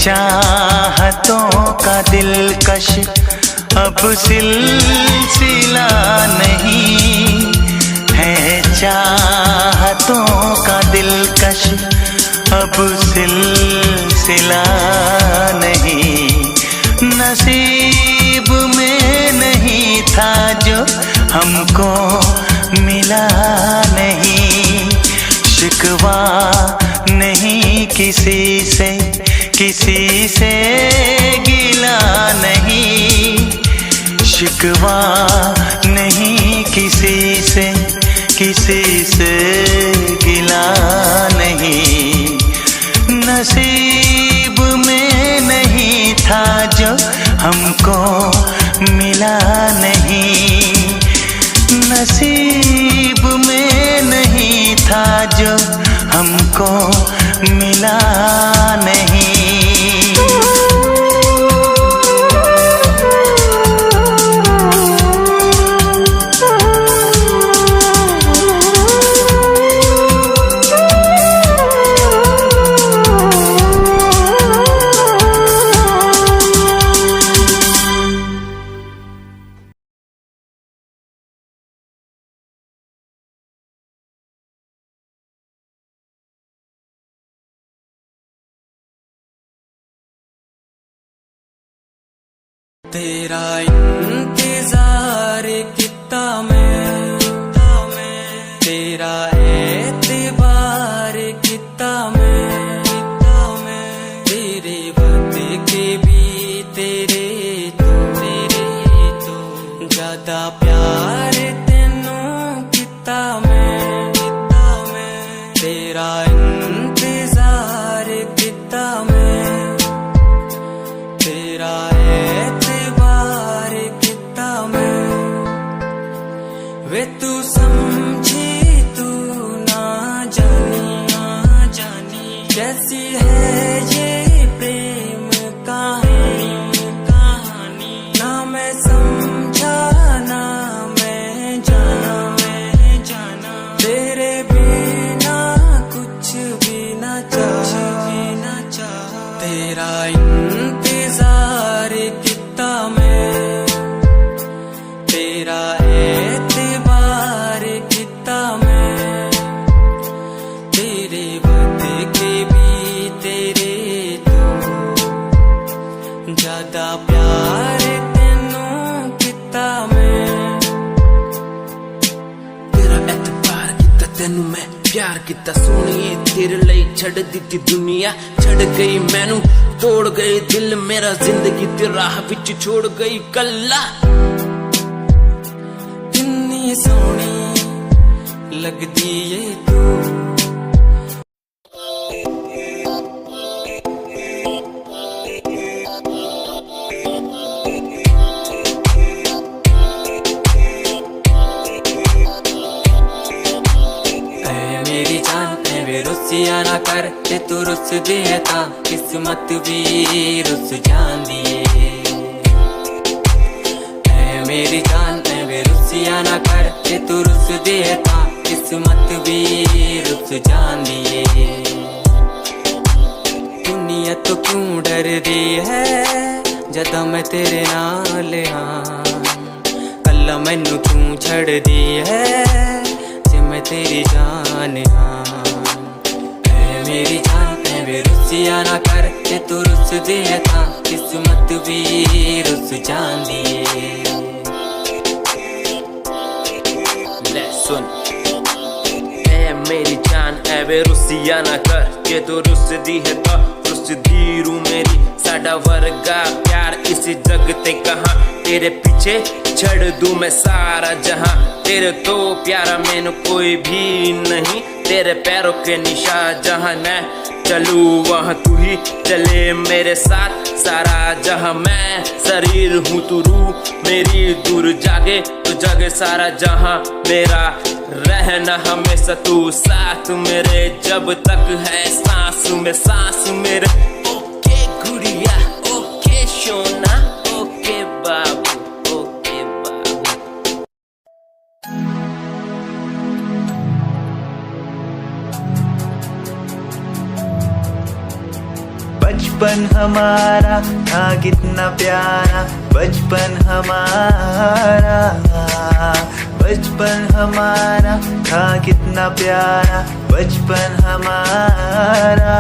चाहतों का दिलकश अब सिलसिला नहीं है, चाहतों का दिलकश अब सिलसिला नहीं, नसीब में नहीं था जो हमको मिला नहीं, शिकवा नहीं किसी से, किसी से गिला नहीं, शिकवा नहीं किसी से, किसी से गिला नहीं, नसीब में नहीं था जो हमको मिला नहीं, नसीब में नहीं था जो हमको मिला नहीं। तेरा इंतजार कितना मैं, तेरा एतबार कितना मैं, तेरे वक्त के भी तेरे तो ज्यादा प्यार तेनू कितना मैं, तेरा इंतजार कितना मैं, तेरा वे तू समझी तू ना जानी कैसी है ये प्रेम कहानी, ना मैं समझा ना मैं जाना, तेरे बिना कुछ भी ना चाह, तेरा इंतजार कितना मैं, तेरा एतबार कितना मैं, तेरे वक्त के भी तेरे तो ज्यादा प्यार तेनू कितना मैं, तेरा एतबार किता तेनू मैं, प्यार किता सोनिए तेरे लिए छड़ दी दुनिया, छड़ गई मैनू तोड़ गई दिल मेरा, जिंदगी तेरे राह विच छोड़ गई कल्ला, कितनी सोहनी लगदी ए तू, कर ते तू रुस दे तां किस्मत भी रुस जांदी है। ऐ मेरी जान ऐ वे रुसिया ना कर ते तू रुस दे तां किस्मत भी रुस जांदी है। दुनिया तो क्यों डर दी है जदा मैं तेरे नाल हाँ, कल्ला मैनू क्यों छड़ दी है जे मैं तेरी जान हाँ। ऐ मेरी जान ऐ वे रुसिया ना कर ते तू रुस दे तां किस्मत भी रुस जांदी है। ले सुन ऐ मेरी जान ऐ वे रुसिया ना कर के तू रुस दी है तां रुस दी रू मेरी साडा वर्गा प्यार इस जग ते कहां, तेरे पीछे छड़ दूं मैं सारा जहां। तेरे तो प्यारा मैनू कोई भी नहीं, तेरे पैरों के निशान जहां मैं चलूं वहां तू ही चले मेरे साथ सारा जहां। मैं शरीर हूँ तू रूह मेरी दूर जागे तो जागे सारा जहां मेरा। रहना हमेशा तू साथ मेरे जब तक है सांस में सांस मेरे। ओके गुड़िया ओके सोना ओके बाबू ओके बाबू। बचपन हमारा था कितना प्यारा, बचपन हमारा, बचपन हमारा था कितना प्यारा, बचपन हमारा।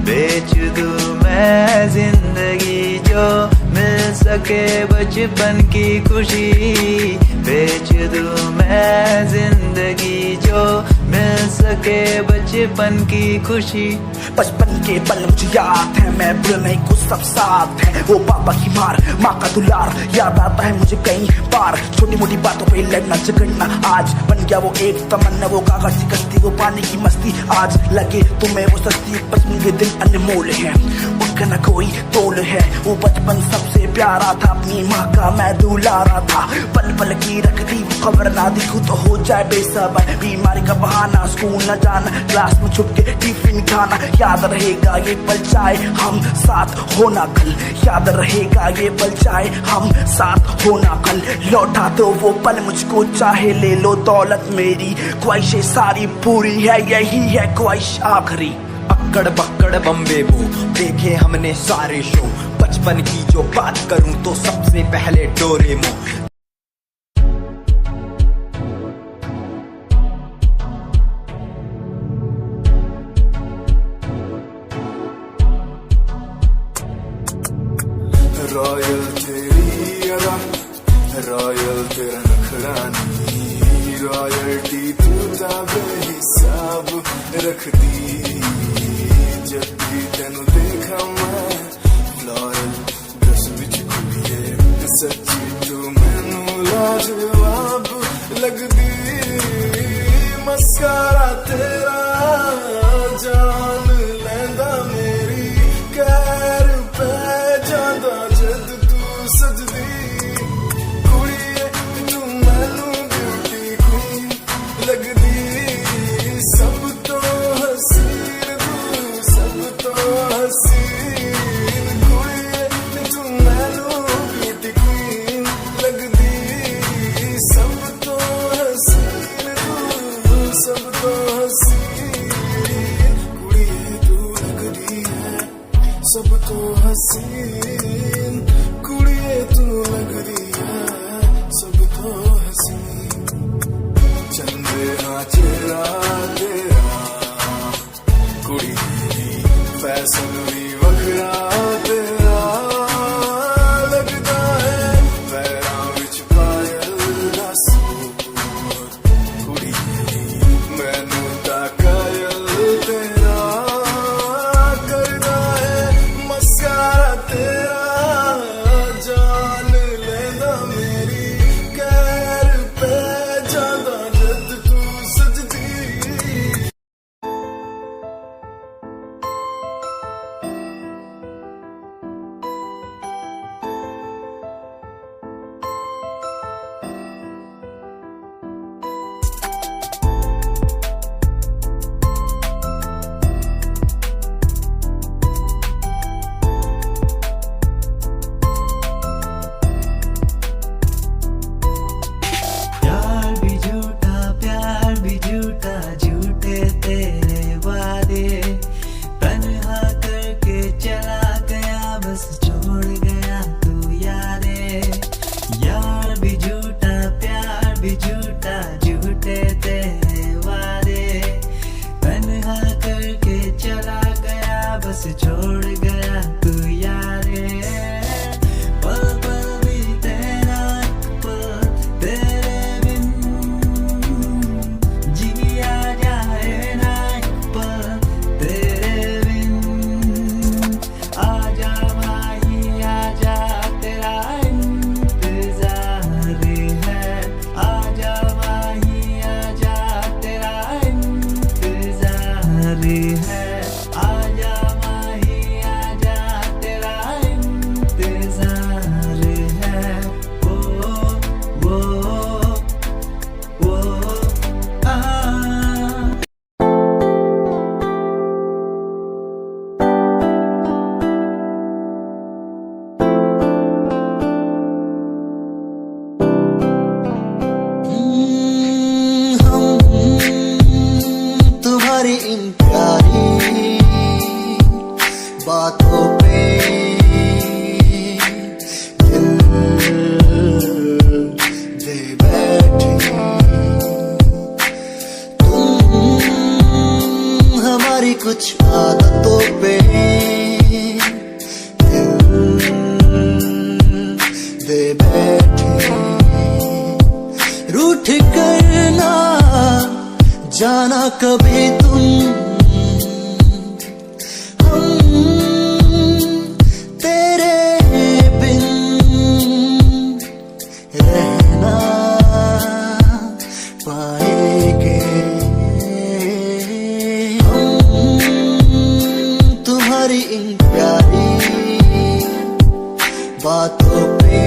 बेच दूं मैं जिंदगी जो मिल सके बचपन की खुशी, बेच दूं मैं जिंदगी जो मिल सके बचपन की खुशी। बचपन के पल मुझे याद है, मैं भूल नहीं कुछ सब साथ है। वो पापा की मार माँ का दुलार याद आता है मुझे कई बार। छोटी मोटी बातों पे लड़ना झगड़ना आज बन गया वो एक तमन्ना। वो कागज की कश्ती वो पानी की मस्ती आज लगे तुम्हें वो सस्ती। बचपन के दिन अनमोल है उनका न कोई तोल है। वो बचपन सबसे प्यारा था, अपनी माँ का मैं दुलारा था। पल पल की रखती वो खबर ना दिखूं तो हो जाए बेसबर। बीमारी का बहाना स्कूल न जाना, क्लास में छुप के टिफिन खाना। याद रहेगा ये पल चाहे हम साथ होना कल, याद रहेगा ये पल चाहे हम साथ होना कल। लौटा दो वो पल मुझको चाहे ले लो दौलत मेरी, ख्वाहिशें सारी पूरी है यही है ख्वाहिश आखिरी। अक्कड़ बक्कड़ बम्बे वो देखे हमने सारे शो। बचपन की जो बात करूं तो सबसे पहले डोरेमोन। रॉयल तेरी अदा, रॉयल तेरा नखरानी, रॉयल्टी तू बेहिसाब रख दी। जब भी तेनू देखा मैं फ्लोरल ड्रेस विच कुड़िए, सच्ची तू मैनू लाजवाब लगदी। मस्कारा तेरा जान लैंदा मेरी, कैर पै जांदा जद तू सजदी। कुड़िए तू मैनू ब्यूटी क्वीन लगदी। सब तो हसीन तू सब तो हसीन। कुड़िए तू मैनू ब्यूटी क्वीन लगदी। सब तो हसीन तू सब तो हसीन। कुड़िए तू लगदी है सब तो हसीन। कुड़िए तू लगदी है सब तो हसीन। चंदे हाँ चेहरा तेरा, कुड़ी फैशन भी वखरा तेरा। लगदा है पैरां विच पायल दा सूट, कुड़ी मैनू तां कायल तेरा। करदा है मस्कारा तेरा छोड़ गया तू यारे। यार भी झूठा प्यार भी झूठा, झूठे तेरे वादे। तन्हा करके चला गया बस छोड़ गया तू यारे। पल पल बीते ना पल तेरे बिन, जिया जाए ना पल तेरे बिन। आजा माही आजा तेरा इंतजार है। आजा माही आजा तेरा इंतजार है। आजा माही आजा तेरा इंतजार है। वो आ हम तुम्हारी इन प्यारी बातों पे दिल दे बैठे। तुम हमारी कुछ आदतों पे दिल दे बैठे। रूठ करना जाना कभी तुम, हम तेरे बिन रहना पाएंगे। हम तुम्हारी इन प्यारी बातों पे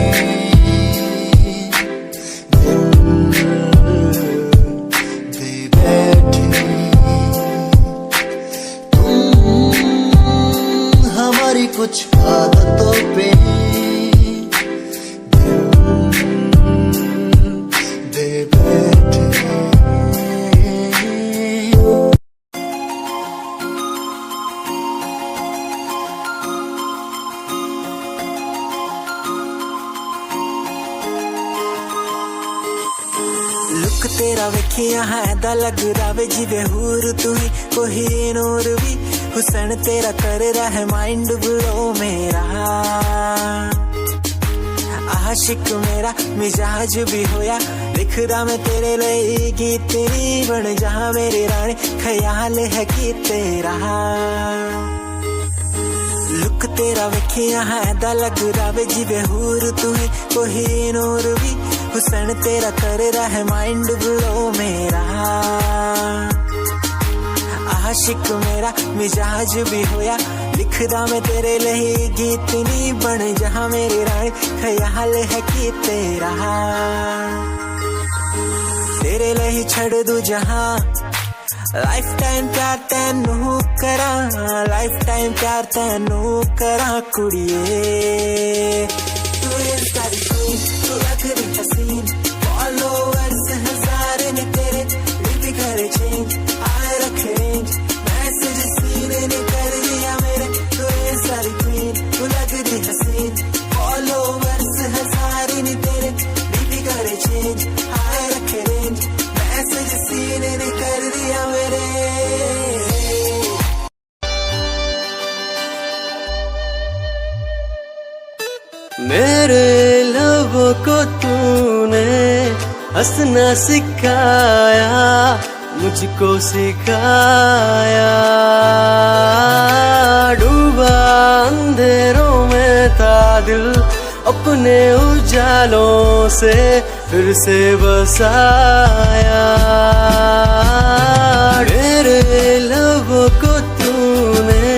दे बैठे। तुम हमारी कुछ आदतों पे दे बैठे। लुक तेरा वेखिया है दा लगदा वे जिवे हूर तू ही कोई नूर भी। हुसन तेरा कर रहा है माइंड ब्लो मेरा। आशिक मेरा मिजाज भी होया, लिखदा मैं तेरे लिए गीत तेरी बन जा मेरी रानी। ख्याल है कि तेरा लुक तेरा वेखिया है दा लगदा वे जिवे हूर तू ही कोई नूर भी। हुसन तेरा कर रहा है माइंड ब्लो मेरा। आशिक मेरा मिजाज भी होया, लिखदा मैं तेरे लिए गीत नी बन जा मेरी रानी। ख्याल है कि तेरा तेरे लिए छड़ दू जहां। लाइफ टाइम प्यार तैनू करा, लाइफ टाइम प्यार तैनू करा कुड़िए। तू इंस्टा दी क्वीन, तू रखदी हसीन, फॉलोअर्स हजार ने तेरे, भी करे चेंज आए रखे रेंज। मैसेज सीने ने कर दिया मेरे। तू इंस्टा दी क्वीन, तू लगदी हसीन, फॉलोअर्स हजार ने तेरे, भी करे चेंज आए रखे रेंज। मैसेज सीने ने कर दिया मेरे। मेरे लबों को तूने हंसना सिखाया, मुझको सिखाया। डूबा अंधेरों में था दिल, अपने उजालों से फिर से बसाया। मेरे लबों को तूने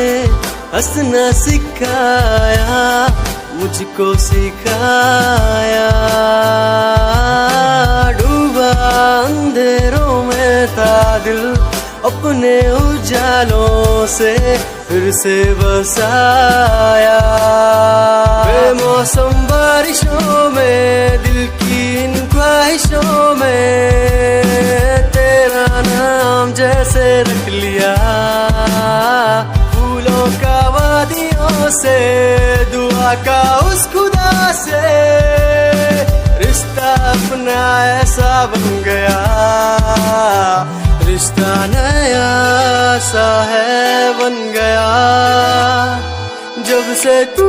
हंसना सिखाया, मुझको सिखाया। डूबा अंधेरों में था दिल, अपने उजालों से फिर से बसाया। बेमौसम बारिशों में, दिल की इन ख्वाहिशों में, तेरा नाम जैसे रख लिया। फूलों का वादियों से दुआ का उस खुदा से रिश्ता अपना ऐसा बन गया, रिश्ता नया सा है बन गया। जब से तू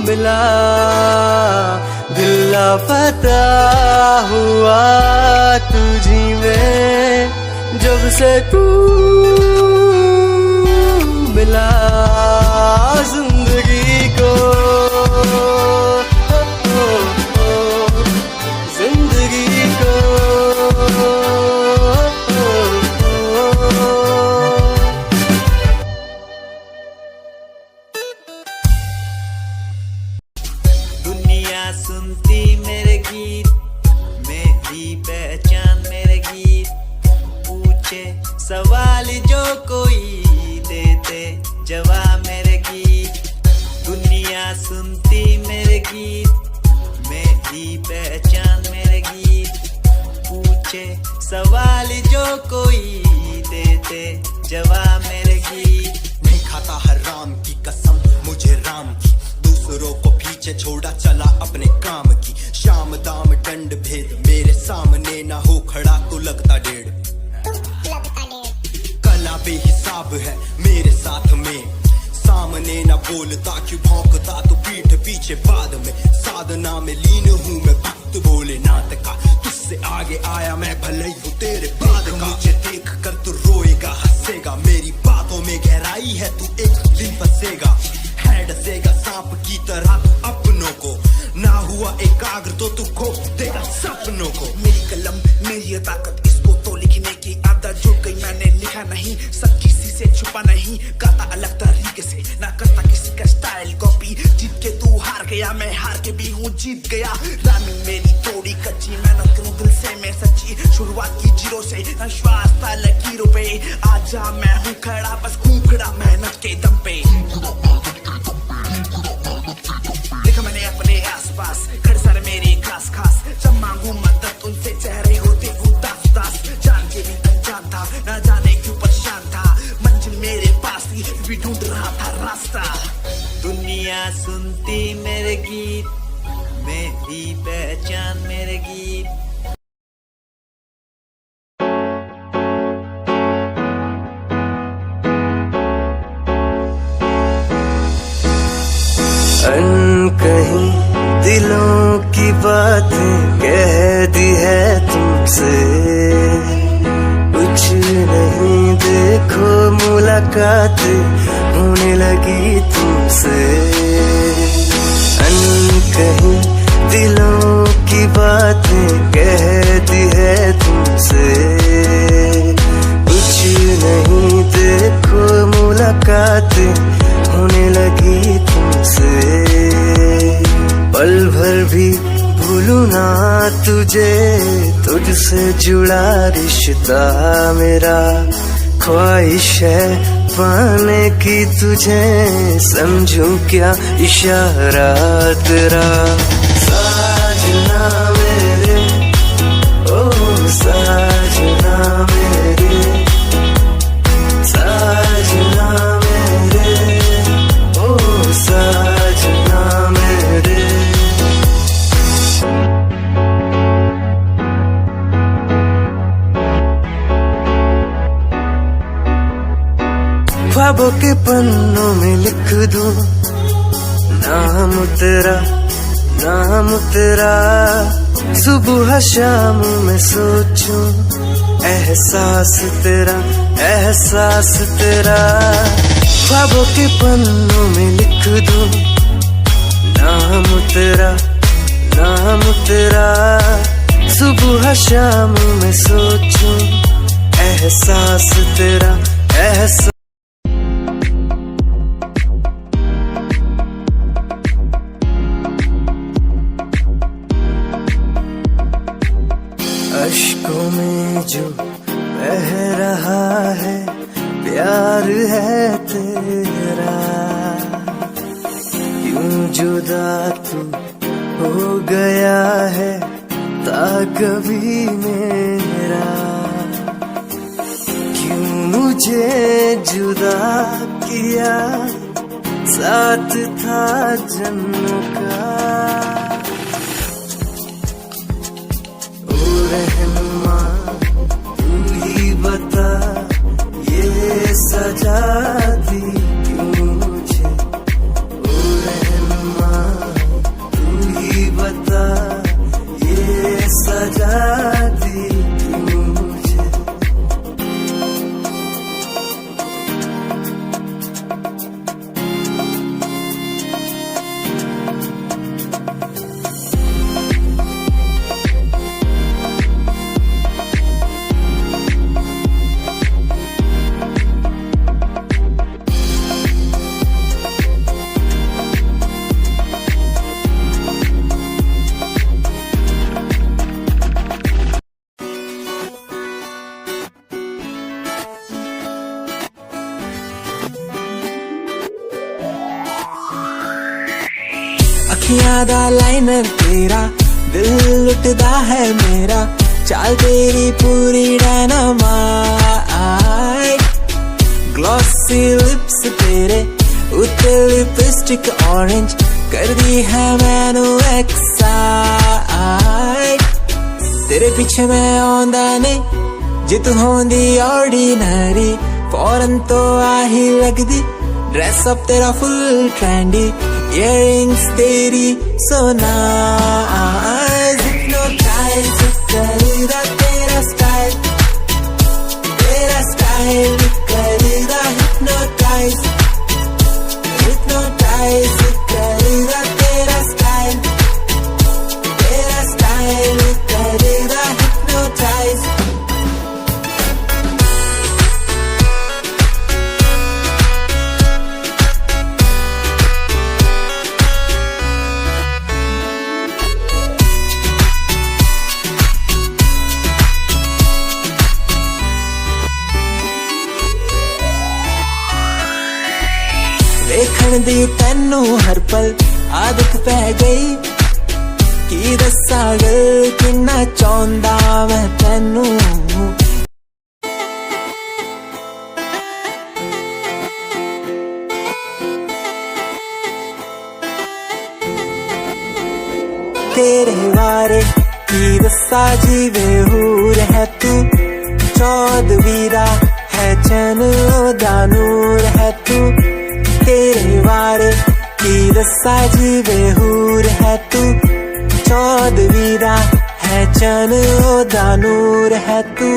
मिला दिल लापता हुआ तुझी में, जब से तू मिला जिंदगी को, जिंदगी को। दुनिया सुनती मेरे गीत, मेरी पहचान मेरे गीत, पूछे सवाल जो कोई देते जवाब मेरे गीत। दुनिया सुनती मेरे गीत, मेरी पहचान मेरे गीत, पूछे सवाल जो कोई देते जवाब मेरे गीत। नहीं खाता हराम की कसम मुझे राम की, दूसरों को पीछे छोड़ा चला अपने काम की। शाम दाम दंड भेद मेरे सामने ना हो खड़ा तो लगता डेढ़। कला बेहिसाब है मेरे साथ में, सामने ना बोलता क्यों भौंकता तो पीठ पीछे बाद में। साधना में लीन हूँ मैं भक्त भोलेनाथ का, तुझसे आगे आया मैं भले ही हूँ तेरे बाद का। मुझे देख कर तू रोएगा हंसेगा, मेरी बातों में गहराई है तू एक दिन फंसेगा। है डसेगा सांप की तरह तू अपनों को, ना हुआ एकाग्र तो तू खो देगा सपनों को। मेरी कलम मेरी ताकत, इसको तो लिखने की आदत जो कहीं मैंने लिखा नहीं, सब किसी से छुपा नहीं, गाता अलग तरीके से ना करता किसी का स्टाइल कॉपी। जीत के तू हार गया मैं हार के भी हूँ जीत गया। रामिंग मेरी थोड़ी कच्ची, मेहनत करूँ दिल से मैं सच्ची, शुरुआत की जीरो से विश्वास था लकीरों पे। आजा मैं हूँ खड़ा बस हूँ खड़ा मेहनत के दम पे। देखा मैंने अपने आसपास खड़े सारे मेरे खास खास, जब मांगू मदद उनसे चेहरे होते उदास उदास। जान के भी अनजान था ना जाने क्यों परेशान था, मंजिल मेरे पास थी भी ढूंढ रहा था रास्ता। दुनिया सुनती मेरे गीत, मेरी पहचान मेरे गीत। अनकहीं दिलों की बातें कह दी है तुमसे, कुछ नहीं देखो मुलाकातें होने लगी तुमसे। अनकहीं दिलों की बातें कह दी है तुमसे, कुछ नहीं देखो मुलाकातें होने लगी तुमसे। पल भर भी भूलूं ना तुझे, तुझसे जुड़ा रिश्ता मेरा, ख्वाहिश है पाने की तुझे, समझूं क्या इशारा तेरा। साजना मेरे ओ साजना मेरे, साजना मेरे ओ साजना मेरे। ख्वाबों के पन्नों में लिख दूं नाम तेरा, नाम तेरा। सुबह शाम में सोचूं एहसास तेरा, एहसास तेरा। ख्वाबों के पन्नों में लिख दूं नाम तेरा, नाम तेरा। सुबह शाम में सोचूं एहसास तेरा, एहसास। अश्कों में जो बह रहा है प्यार है तेरा, यूं जुदा तू हो गया है ता कभी मेरा। क्यों मुझे जुदा किया साथ था जन्मों का। ओ रहनुमा तू ही बता ये सजा दी क्यों मुझे। ओ रहनुमा तू ही बता ये सजा दी क्यों मुझे। अखियां दा लाइनर तेरा दिल लुटदा है मेरा। चाल तेरी पूरी डायनामाइट। ग्लॉसी लिप्स तेरे उत्ते लिपस्टिक ऑरेंज कर दी है मैनू एक्साइट। तेरे पीछे मैं आंदा नहीं जे तू होंदी ऑर्डिनरी। फौरन तो आही लगदी ड्रेस अप तेरा फुल ट्रेंडी। इयररिंग्स तेरी so nice। Hypnotize करेगा तेरा स्टाइल करेगा। Hypnotize करेगा तेरा स्टाइल करेगा। Hypnotize देखण दी तैनू हर पल आदत पै गई। की दस्सा गल किन्ना चाहुंदा मैं तैनू। तेरे बारे की दस्सा जीवे हूर है तू। चौदवीरा है चैन दा नूर है तू। तेरे बारे की दस्सा जीवे हूर है तू। चौदवीरा है चन ओदा नूर है तू।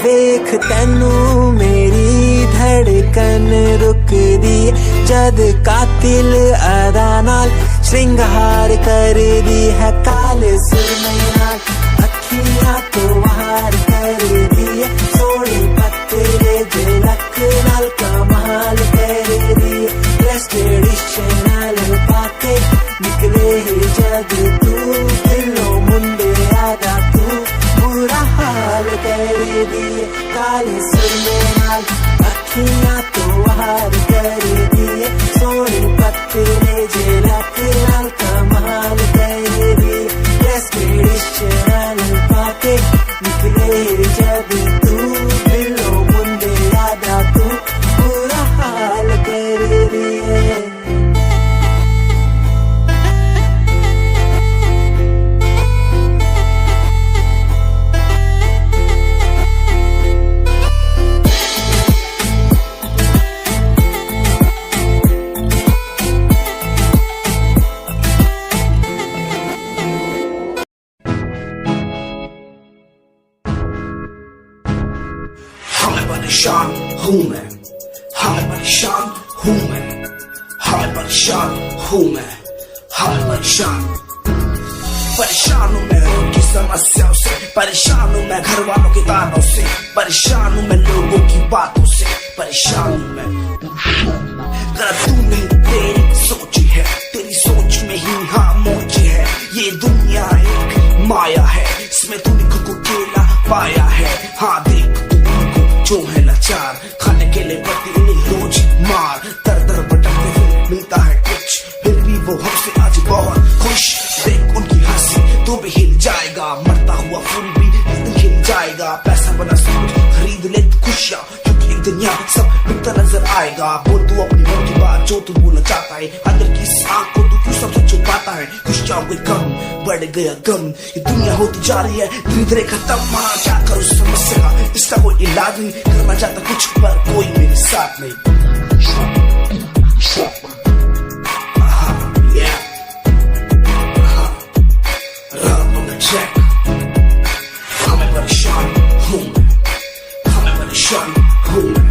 वेख तैनू मेरी धड़कन रुकदी जद कातिल अदा नाल श्रृंगार कर दी है काले सुरमे नाल। अखियां तो वार कर दी है सोनी पत्ते झलक नाल कमाल कर दी। ट्रेडिशनल पाके निकले जग तू दिलों मुंडे आदा तू बुरा हाल कर दिए। काले सुरमे नाल अखियां तो वार कर दिए सोनी पत्ते झलक नाल कमाल कर दी। ट्रेडिशनल पाके निकले जग तू दिलों मुंडे आदा तू बुरा हाल कर दिए। परेशान हूँ मैं, हाल परेशान हूँ मैं, हाल परेशान हूँ मैं, हाल परेशान। परेशान हूँ मैं उनकी समस्याओं से, परेशान हूँ मैं घर वालों के तानों से, परेशान हूँ मैं लोगों की बातों से, परेशान हूँ मैं। गलत तू नहीं तेरी सोच है, तेरी सोच में ही हाँ मोच है। ये दुनिया एक माया है, इसमें तूने खुद को अकेला पाया है। हाँ देख जो है लाचार, खाने के लिए पड़ती उन्हें रोज मार। दर दर भटकते हुए मिलता है कुछ, फिर भी वो हमसे आज बहुत खुश। देख उनकी हंसी तो भी हिल जाएगा, मरता हुआ फूल भी खिल जाएगा। पैसा बना सब कुछ खरीद ले खुशियाँ, क्योंकि एक दिन यहाँ सब बिकता नजर आएगा। बोल तू अपनी मन की बात जो तू बोलना चाहता है, अंदर की आँख को तू क्यों सबसे छुपाता है? कुछ क्या हुए कम, बढ़ गया गम, ये दुनिया होती जा रही है धीरे धीरे खत्म। हाँ क्या करूँ समस्या का, इसका कोई इलाज नहीं, करना चाहता कुछ पर कोई मेरे साथ नहीं। हमें परेशान हूँ मैं, हमें परेशान हूँ मैं,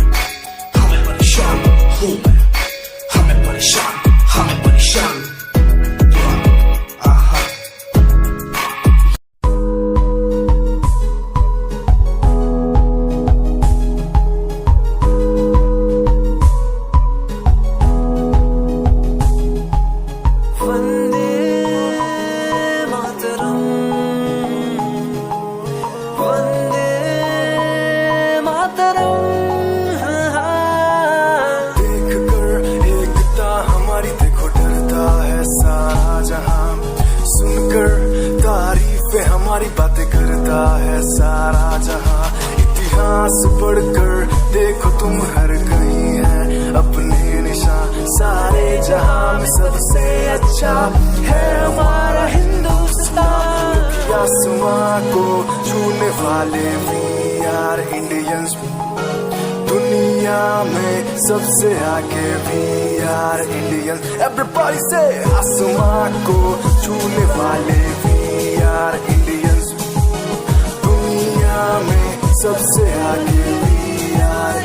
हमें परेशान हूँ मैं, हमें परेशान, हमें परेशान। हमारी बातें करता है सारा जहां, इतिहास पढ़कर देखो तुम हर कहीं है अपने निशान। सारे जहां में सबसे अच्छा है हमारा हिंदुस्तान। आसमां को छूने वाले वी आर इंडियंस, दुनिया में सबसे आगे वी आर इंडियंस। एवरीबॉडी से आसमां को छूने वाले वी आर इंडियंस, दुनिया में सबसे आगे वी आर